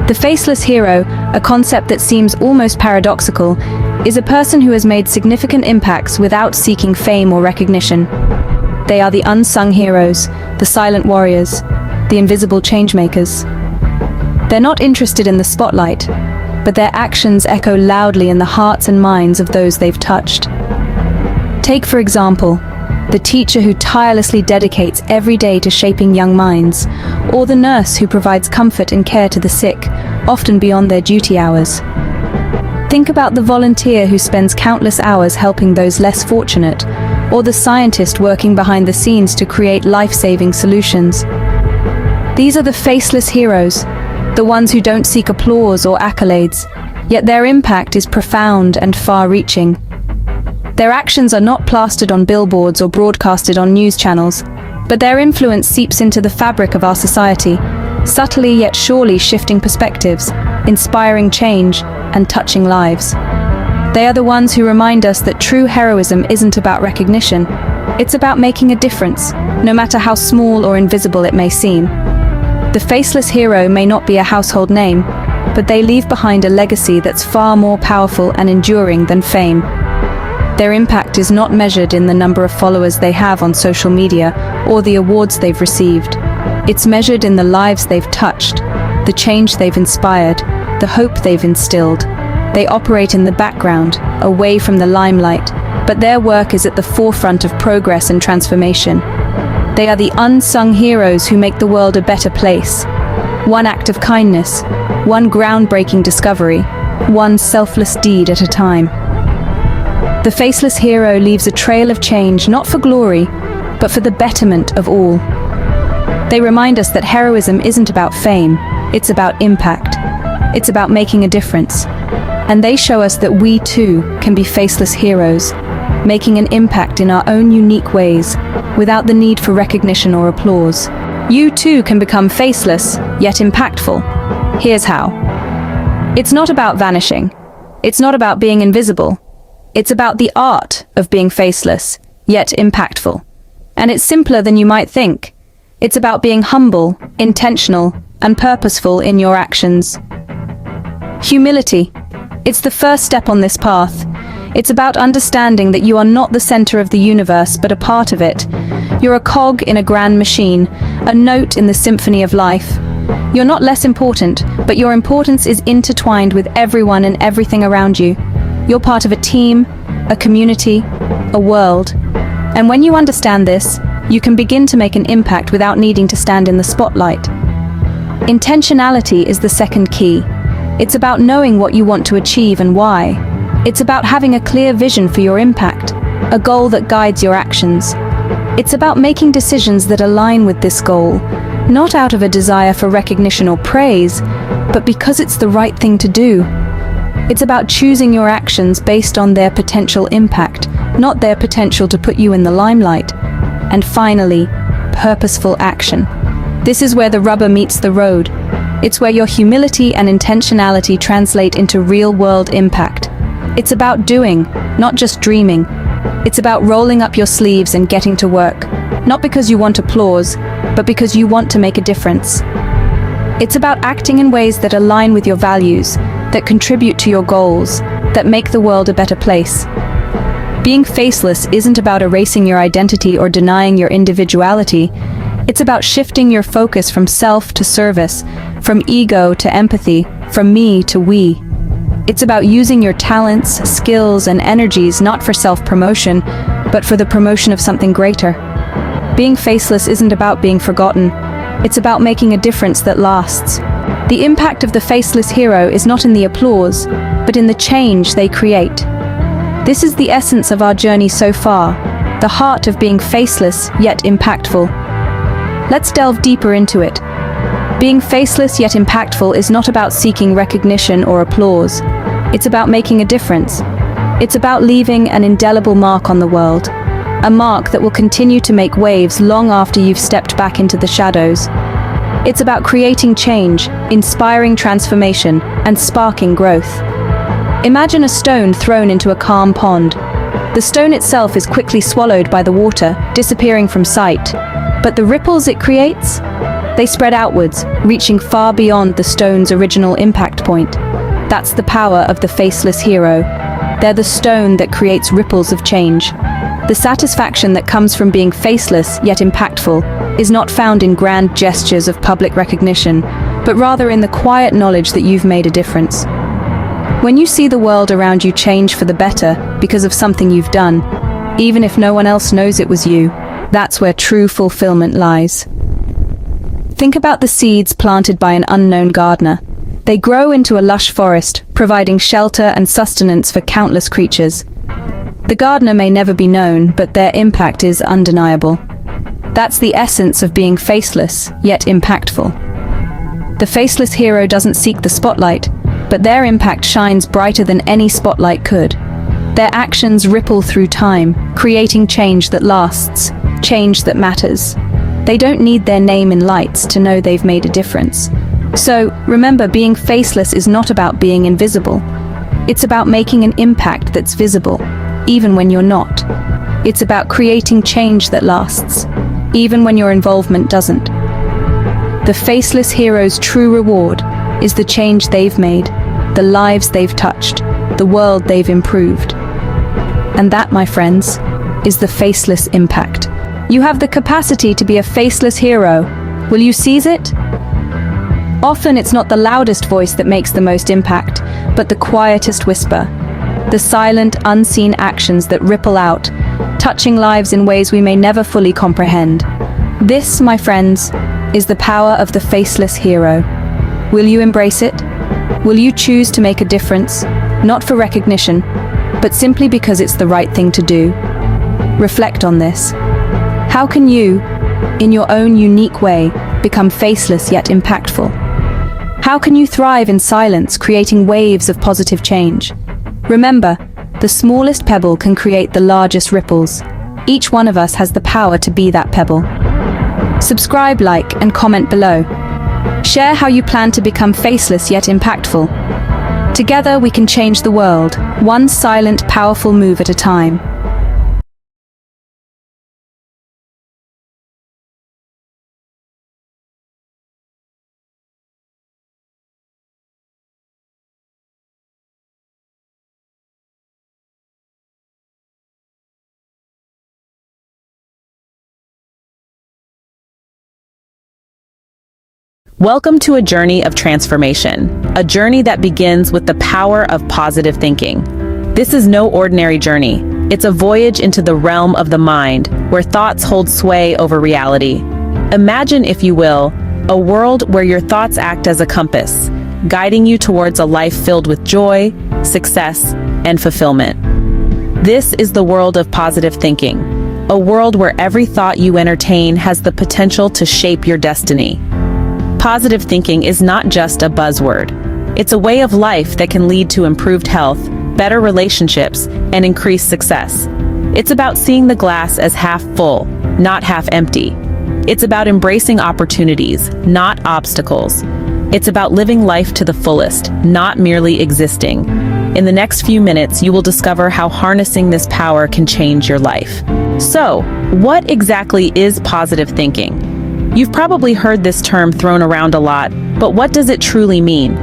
S3: The faceless hero, a concept that seems almost paradoxical, is a person who has made significant impacts without seeking fame or recognition. They are the unsung heroes, the silent warriors, the invisible changemakers. They're not interested in the spotlight, but their actions echo loudly in the hearts and minds of those they've touched. Take, for example, the teacher who tirelessly dedicates every day to shaping young minds, or the nurse who provides comfort and care to the sick, often beyond their duty hours. Think about the volunteer who spends countless hours helping those less fortunate, or the scientist working behind the scenes to create life-saving solutions. These are the faceless heroes, the ones who don't seek applause or accolades, yet their impact is profound and far-reaching. Their actions are not plastered on billboards or broadcasted on news channels, but their influence seeps into the fabric of our society, subtly yet surely shifting perspectives, inspiring change, and touching lives. They are the ones who remind us that true heroism isn't about recognition. It's about making a difference, no matter how small or invisible it may seem. The faceless hero may not be a household name, but they leave behind a legacy that's far more powerful and enduring than fame. Their impact is not measured in the number of followers they have on social media or the awards they've received. It's measured in the lives they've touched, the change they've inspired, the hope they've instilled. They operate in the background, away from the limelight, but their work is at the forefront of progress and transformation. They are the unsung heroes who make the world a better place. One act of kindness, one groundbreaking discovery, one selfless deed at a time. The faceless hero leaves a trail of change not for glory, but for the betterment of all. They remind us that heroism isn't about fame, it's about impact. It's about making a difference. And they show us that we too can be faceless heroes, making an impact in our own unique ways, without the need for recognition or applause. you too can become faceless, yet impactful. Here's how. It's not about vanishing. It's not about being invisible. It's about the art of being faceless, yet impactful. And it's simpler than you might think. It's about being humble, intentional, and purposeful in your actions. Humility. It's the first step on this path. It's about understanding that you are not the center of the universe, but a part of it. You're a cog in a grand machine, a note in the symphony of life. You're not less important, but your importance is intertwined with everyone and everything around you. You're part of a team, a community, a world. And when you understand this, you can begin to make an impact without needing to stand in the spotlight. Intentionality is the second key. It's about knowing what you want to achieve and why. It's about having a clear vision for your impact, a goal that guides your actions. It's about making decisions that align with this goal, not out of a desire for recognition or praise, but because it's the right thing to do. It's about choosing your actions based on their potential impact, not their potential to put you in the limelight. And finally, purposeful action. This is where the rubber meets the road. It's where your humility and intentionality translate into real-world impact. It's about doing, not just dreaming. It's about rolling up your sleeves and getting to work, not because you want applause, but because you want to make a difference. It's about acting in ways that align with your values, that contribute to your goals, that make the world a better place. Being faceless isn't about erasing your identity or denying your individuality. It's about shifting your focus from self to service, from ego to empathy, from me to we. It's about using your talents, skills, and energies not for self-promotion, but for the promotion of something greater. Being faceless isn't about being forgotten. It's about making a difference that lasts. The impact of the faceless hero is not in the applause, but in the change they create. This is the essence of our journey so far, the heart of being faceless yet impactful. Let's delve deeper into it. Being faceless yet impactful is not about seeking recognition or applause. It's about making a difference. It's about leaving an indelible mark on the world, a mark that will continue to make waves long after you've stepped back into the shadows. It's about creating change, inspiring transformation, and sparking growth. Imagine a stone thrown into a calm pond. The stone itself is quickly swallowed by the water, disappearing from sight. But the ripples it creates? They spread outwards, reaching far beyond the stone's original impact point. That's the power of the faceless hero. They're the stone that creates ripples of change. The satisfaction that comes from being faceless yet impactful is not found in grand gestures of public recognition, but rather in the quiet knowledge that you've made a difference. When you see the world around you change for the better because of something you've done, even if no one else knows it was you, that's where true fulfillment lies. Think about the seeds planted by an unknown gardener. They grow into a lush forest, providing shelter and sustenance for countless creatures. The gardener may never be known, but their impact is undeniable. That's the essence of being faceless, yet impactful. The faceless hero doesn't seek the spotlight, but their impact shines brighter than any spotlight could. Their actions ripple through time, creating change that lasts, change that matters. They don't need their name in lights to know they've made a difference. So, remember, being faceless is not about being invisible. It's about making an impact that's visible, even when you're not. It's about creating change that lasts, even when your involvement doesn't. The faceless hero's true reward is the change they've made, the lives they've touched, the world they've improved. And that, my friends, is the faceless impact. You have the capacity to be a faceless hero. Will you seize it? Often it's not the loudest voice that makes the most impact, but the quietest whisper. The silent, unseen actions that ripple out, touching lives in ways we may never fully comprehend. This, my friends, is the power of the faceless hero. Will you embrace it? Will you choose to make a difference, not for recognition, but simply because it's the right thing to do? Reflect on this. How can you, in your own unique way, become faceless yet impactful? How can you thrive in silence, creating waves of positive change? Remember, the smallest pebble can create the largest ripples. Each one of us has the power to be that pebble. Subscribe, like, and comment below. Share how you plan to become faceless yet impactful. Together we can change the world, one silent, powerful move at a time.
S4: Welcome to a journey of transformation, a journey that begins with the power of positive thinking. This is no ordinary journey. It's a voyage into the realm of the mind, where thoughts hold sway over reality. Imagine, if you will, a world where your thoughts act as a compass, guiding you towards a life filled with joy, success, and fulfillment. This is the world of positive thinking, a world where every thought you entertain has the potential to shape your destiny. Positive thinking is not just a buzzword. It's a way of life that can lead to improved health, better relationships, and increased success. It's about seeing the glass as half full, not half empty. It's about embracing opportunities, not obstacles. It's about living life to the fullest, not merely existing. In the next few minutes, you will discover how harnessing this power can change your life. So, what exactly is positive thinking? You've probably heard this term thrown around a lot, but what does it truly mean?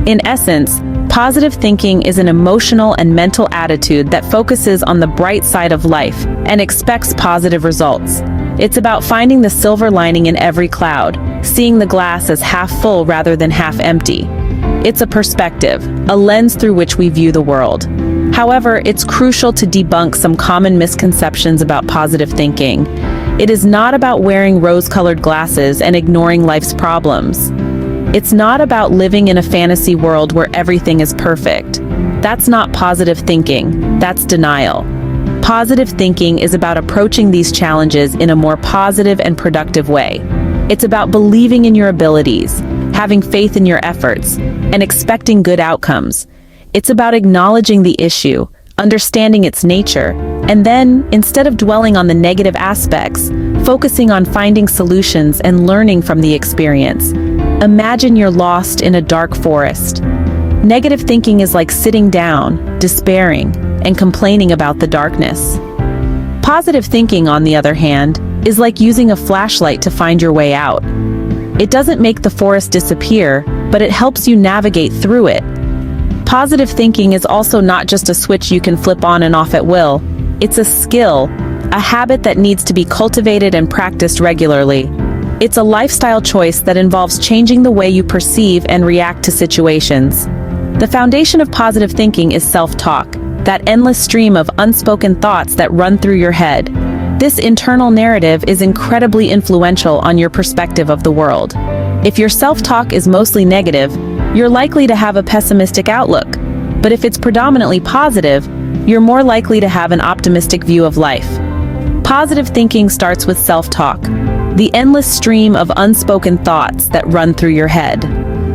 S4: In essence, positive thinking is an emotional and mental attitude that focuses on the bright side of life and expects positive results. It's about finding the silver lining in every cloud, seeing the glass as half full rather than half empty. It's a perspective, a lens through which we view the world. However, it's crucial to debunk some common misconceptions about positive thinking. It is not about wearing rose-colored glasses and ignoring life's problems. It's not about living in a fantasy world where everything is perfect. That's not positive thinking, that's denial. Positive thinking is about approaching these challenges in a more positive and productive way. It's about believing in your abilities, having faith in your efforts, and expecting good outcomes. It's about acknowledging the issue, understanding its nature, and then, instead of dwelling on the negative aspects, focusing on finding solutions and learning from the experience. Imagine you're lost in a dark forest. Negative thinking is like sitting down, despairing, and complaining about the darkness. Positive thinking, on the other hand, is like using a flashlight to find your way out. It doesn't make the forest disappear, but it helps you navigate through it. Positive thinking is also not just a switch you can flip on and off at will. It's a skill, a habit that needs to be cultivated and practiced regularly. It's a lifestyle choice that involves changing the way you perceive and react to situations. The foundation of positive thinking is self-talk, that endless stream of unspoken thoughts that run through your head. This internal narrative is incredibly influential on your perspective of the world. If your self-talk is mostly negative, you're likely to have a pessimistic outlook. But if it's predominantly positive, you're more likely to have an optimistic view of life. Positive thinking starts with self-talk, the endless stream of unspoken thoughts that run through your head.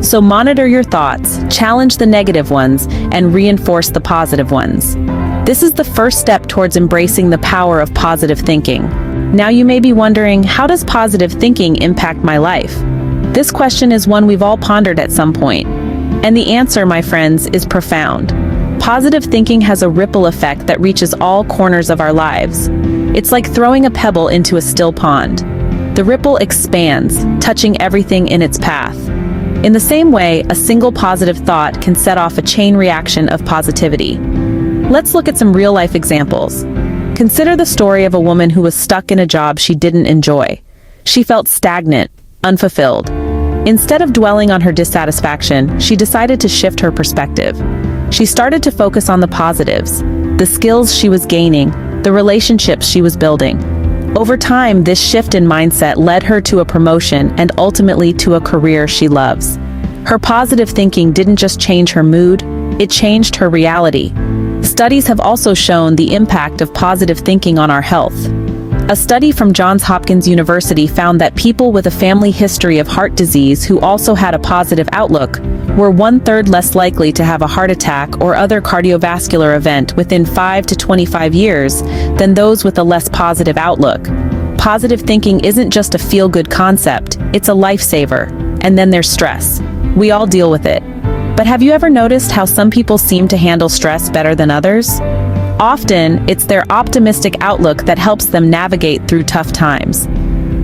S4: So monitor your thoughts, challenge the negative ones, and reinforce the positive ones. This is the first step towards embracing the power of positive thinking. Now you may be wondering, how does positive thinking impact my life? This question is one we've all pondered at some point. And the answer, my friends, is profound. Positive thinking has a ripple effect that reaches all corners of our lives. It's like throwing a pebble into a still pond. The ripple expands, touching everything in its path. In the same way, a single positive thought can set off a chain reaction of positivity. Let's look at some real-life examples. Consider the story of a woman who was stuck in a job she didn't enjoy. She felt stagnant, unfulfilled. Instead of dwelling on her dissatisfaction, she decided to shift her perspective. She started to focus on the positives, the skills she was gaining, the relationships she was building. Over time, this shift in mindset led her to a promotion and ultimately to a career she loves. Her positive thinking didn't just change her mood, it changed her reality. Studies have also shown the impact of positive thinking on our health. A study from Johns Hopkins University found that people with a family history of heart disease who also had a positive outlook were 1/3 less likely to have a heart attack or other cardiovascular event within 5 to 25 years than those with a less positive outlook. positive thinking isn't just a feel-good concept, it's a lifesaver. And then there's stress. We all deal with it. But have you ever noticed how some people seem to handle stress better than others? Often, it's their optimistic outlook that helps them navigate through tough times.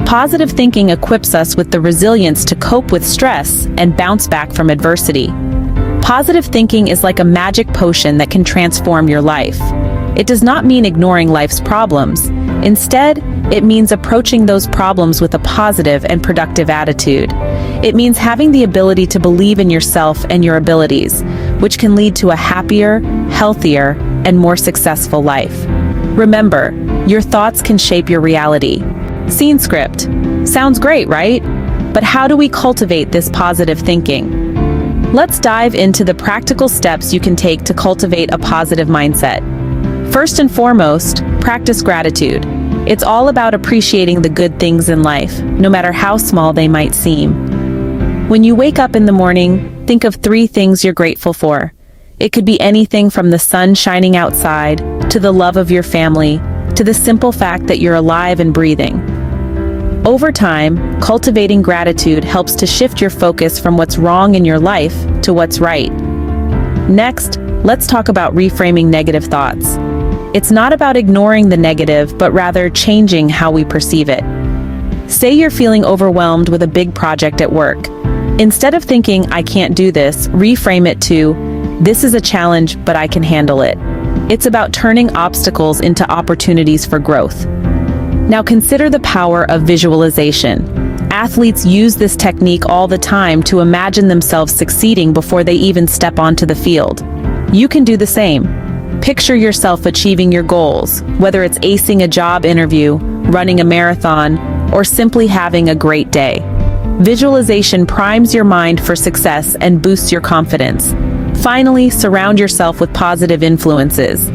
S4: Positive thinking equips us with the resilience to cope with stress and bounce back from adversity. Positive thinking is like a magic potion that can transform your life. It does not mean ignoring life's problems. Instead, it means approaching those problems with a positive and productive attitude. It means having the ability to believe in yourself and your abilities, which can lead to a happier, healthier, and more successful life. Remember, your thoughts can shape your reality. Scene script. Sounds great, right? But how do we cultivate this positive thinking? Let's dive into the practical steps you can take to cultivate a positive mindset. First and foremost, practice gratitude. It's all about appreciating the good things in life, no matter how small they might seem. When you wake up in the morning, think of 3 things you're grateful for. It could be anything from the sun shining outside, to the love of your family, to the simple fact that you're alive and breathing. Over time, cultivating gratitude helps to shift your focus from what's wrong in your life to what's right. Next, let's talk about reframing negative thoughts. It's not about ignoring the negative, but rather changing how we perceive it. Say you're feeling overwhelmed with a big project at work. Instead of thinking, "I can't do this," reframe it to, "This is a challenge, but I can handle it." It's about turning obstacles into opportunities for growth. Now consider the power of visualization. Athletes use this technique all the time to imagine themselves succeeding before they even step onto the field. You can do the same. Picture yourself achieving your goals, whether it's acing a job interview, running a marathon, or simply having a great day. Visualization primes your mind for success and boosts your confidence. Finally, surround yourself with positive influences.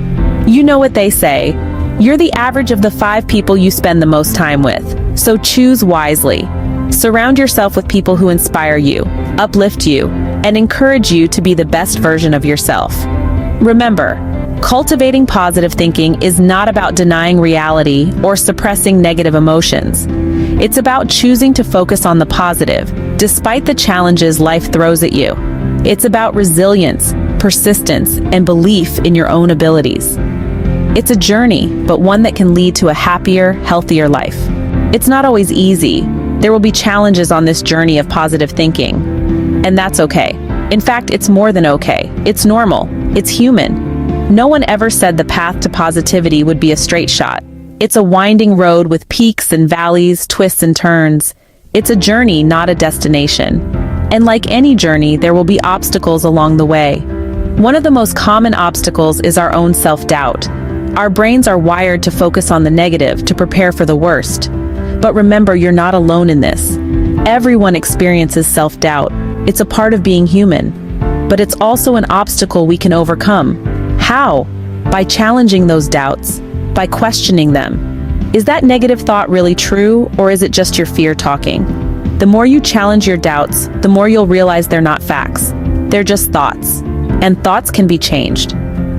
S4: You know what they say, you're the average of the 5 people you spend the most time with, so choose wisely. Surround yourself with people who inspire you, uplift you, and encourage you to be the best version of yourself. Remember, cultivating positive thinking is not about denying reality or suppressing negative emotions. It's about choosing to focus on the positive, despite the challenges life throws at you. It's about resilience, persistence, and belief in your own abilities. It's a journey, but one that can lead to a happier, healthier life. It's not always easy. There will be challenges on this journey of positive thinking, and that's okay. In fact, it's more than okay. It's normal. It's human. No one ever said the path to positivity would be a straight shot. It's a winding road with peaks and valleys, twists and turns. It's a journey, not a destination. And like any journey, there will be obstacles along the way. One of the most common obstacles is our own self-doubt. Our brains are wired to focus on the negative, to prepare for the worst. But remember, you're not alone in this. Everyone experiences self-doubt. It's a part of being human. But it's also an obstacle we can overcome. How? By challenging those doubts, by questioning them. Is that negative thought really true, or is it just your fear talking? The more you challenge your doubts, the more you'll realize they're not facts. They're just thoughts. And thoughts can be changed.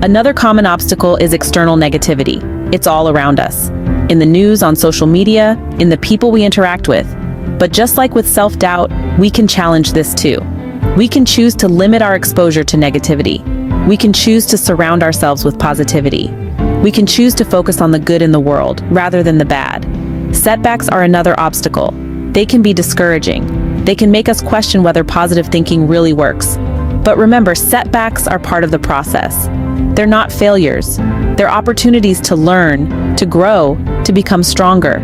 S4: Another common obstacle is external negativity. It's all around us. In the news, on social media, in the people we interact with. But just like with self-doubt, we can challenge this too. We can choose to limit our exposure to negativity. We can choose to surround ourselves with positivity. We can choose to focus on the good in the world, rather than the bad. Setbacks are another obstacle. They can be discouraging. They can make us question whether positive thinking really works. But remember, setbacks are part of the process. They're not failures. They're opportunities to learn, to grow, to become stronger.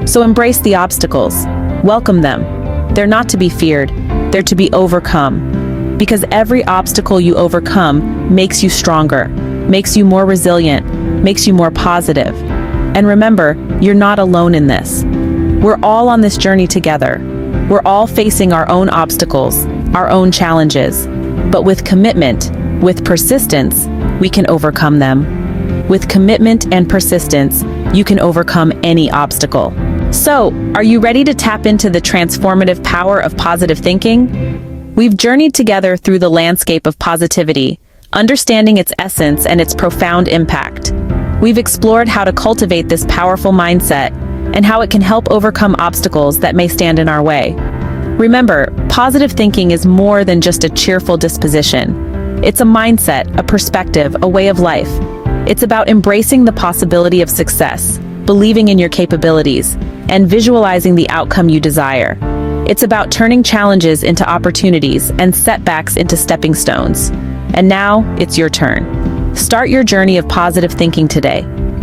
S4: So embrace the obstacles. Welcome them. They're not to be feared. They're to be overcome. Because every obstacle you overcome makes you stronger, makes you more resilient, makes you more positive. And remember, you're not alone in this. We're all on this journey together. We're all facing our own obstacles, our own challenges. But with commitment, with persistence, we can overcome them. With commitment and persistence, you can overcome any obstacle. So, are you ready to tap into the transformative power of positive thinking? We've journeyed together through the landscape of positivity, understanding its essence and its profound impact. We've explored how to cultivate this powerful mindset and how it can help overcome obstacles that may stand in our way. Remember, positive thinking is more than just a cheerful disposition. It's a mindset, a perspective, a way of life. It's about embracing the possibility of success, believing in your capabilities, and visualizing the outcome you desire. It's about turning challenges into opportunities and setbacks into stepping stones. And now, it's your turn. Start your journey of positive thinking today.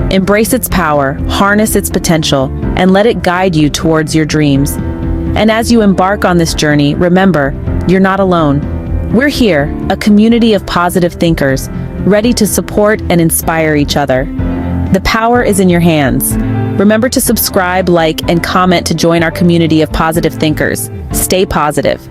S4: Embrace its power, harness its potential, and let it guide you towards your dreams. And as you embark on this journey, remember, you're not alone. We're here, a community of positive thinkers, ready to support and inspire each other. The power is in your hands. Remember to subscribe, like, and comment to join our community of positive thinkers. Stay positive.